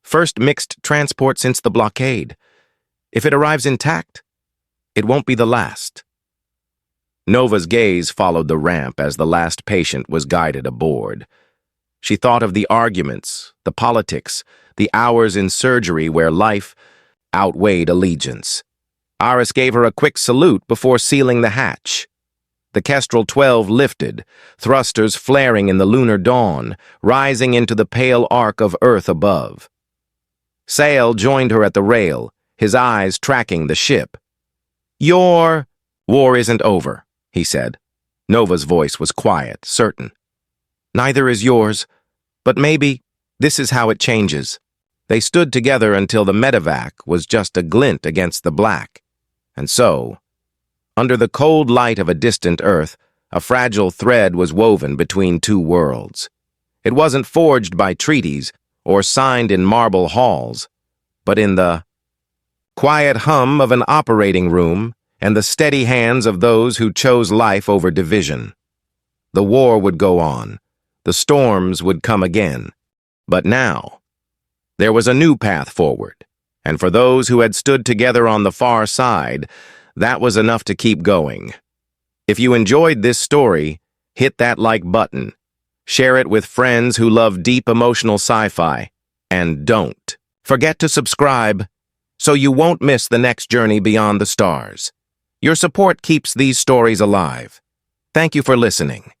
S1: First mixed transport since the blockade. If it arrives intact, it won't be the last. Nova's gaze followed the ramp as the last patient was guided aboard. She thought of the arguments, the politics, the hours in surgery where life outweighed allegiance. Aris gave her a quick salute before sealing the hatch. The Kestrel 12 lifted, thrusters flaring in the lunar dawn, rising into the pale arc of Earth above. Sael joined her at the rail, his eyes tracking the ship. "Your war isn't over," he said. Nova's voice was quiet, certain. "Neither is yours, but maybe this is how it changes." They stood together until the medevac was just a glint against the black. And so, under the cold light of a distant Earth, a fragile thread was woven between two worlds. It wasn't forged by treaties or signed in marble halls, but in the quiet hum of an operating room and the steady hands of those who chose life over division. The war would go on. The storms would come again. But now, there was a new path forward, and for those who had stood together on the far side, that was enough to keep going. If you enjoyed this story, hit that like button. Share it with friends who love deep emotional sci-fi. And don't forget to subscribe so you won't miss the next journey beyond the stars. Your support keeps these stories alive. Thank you for listening.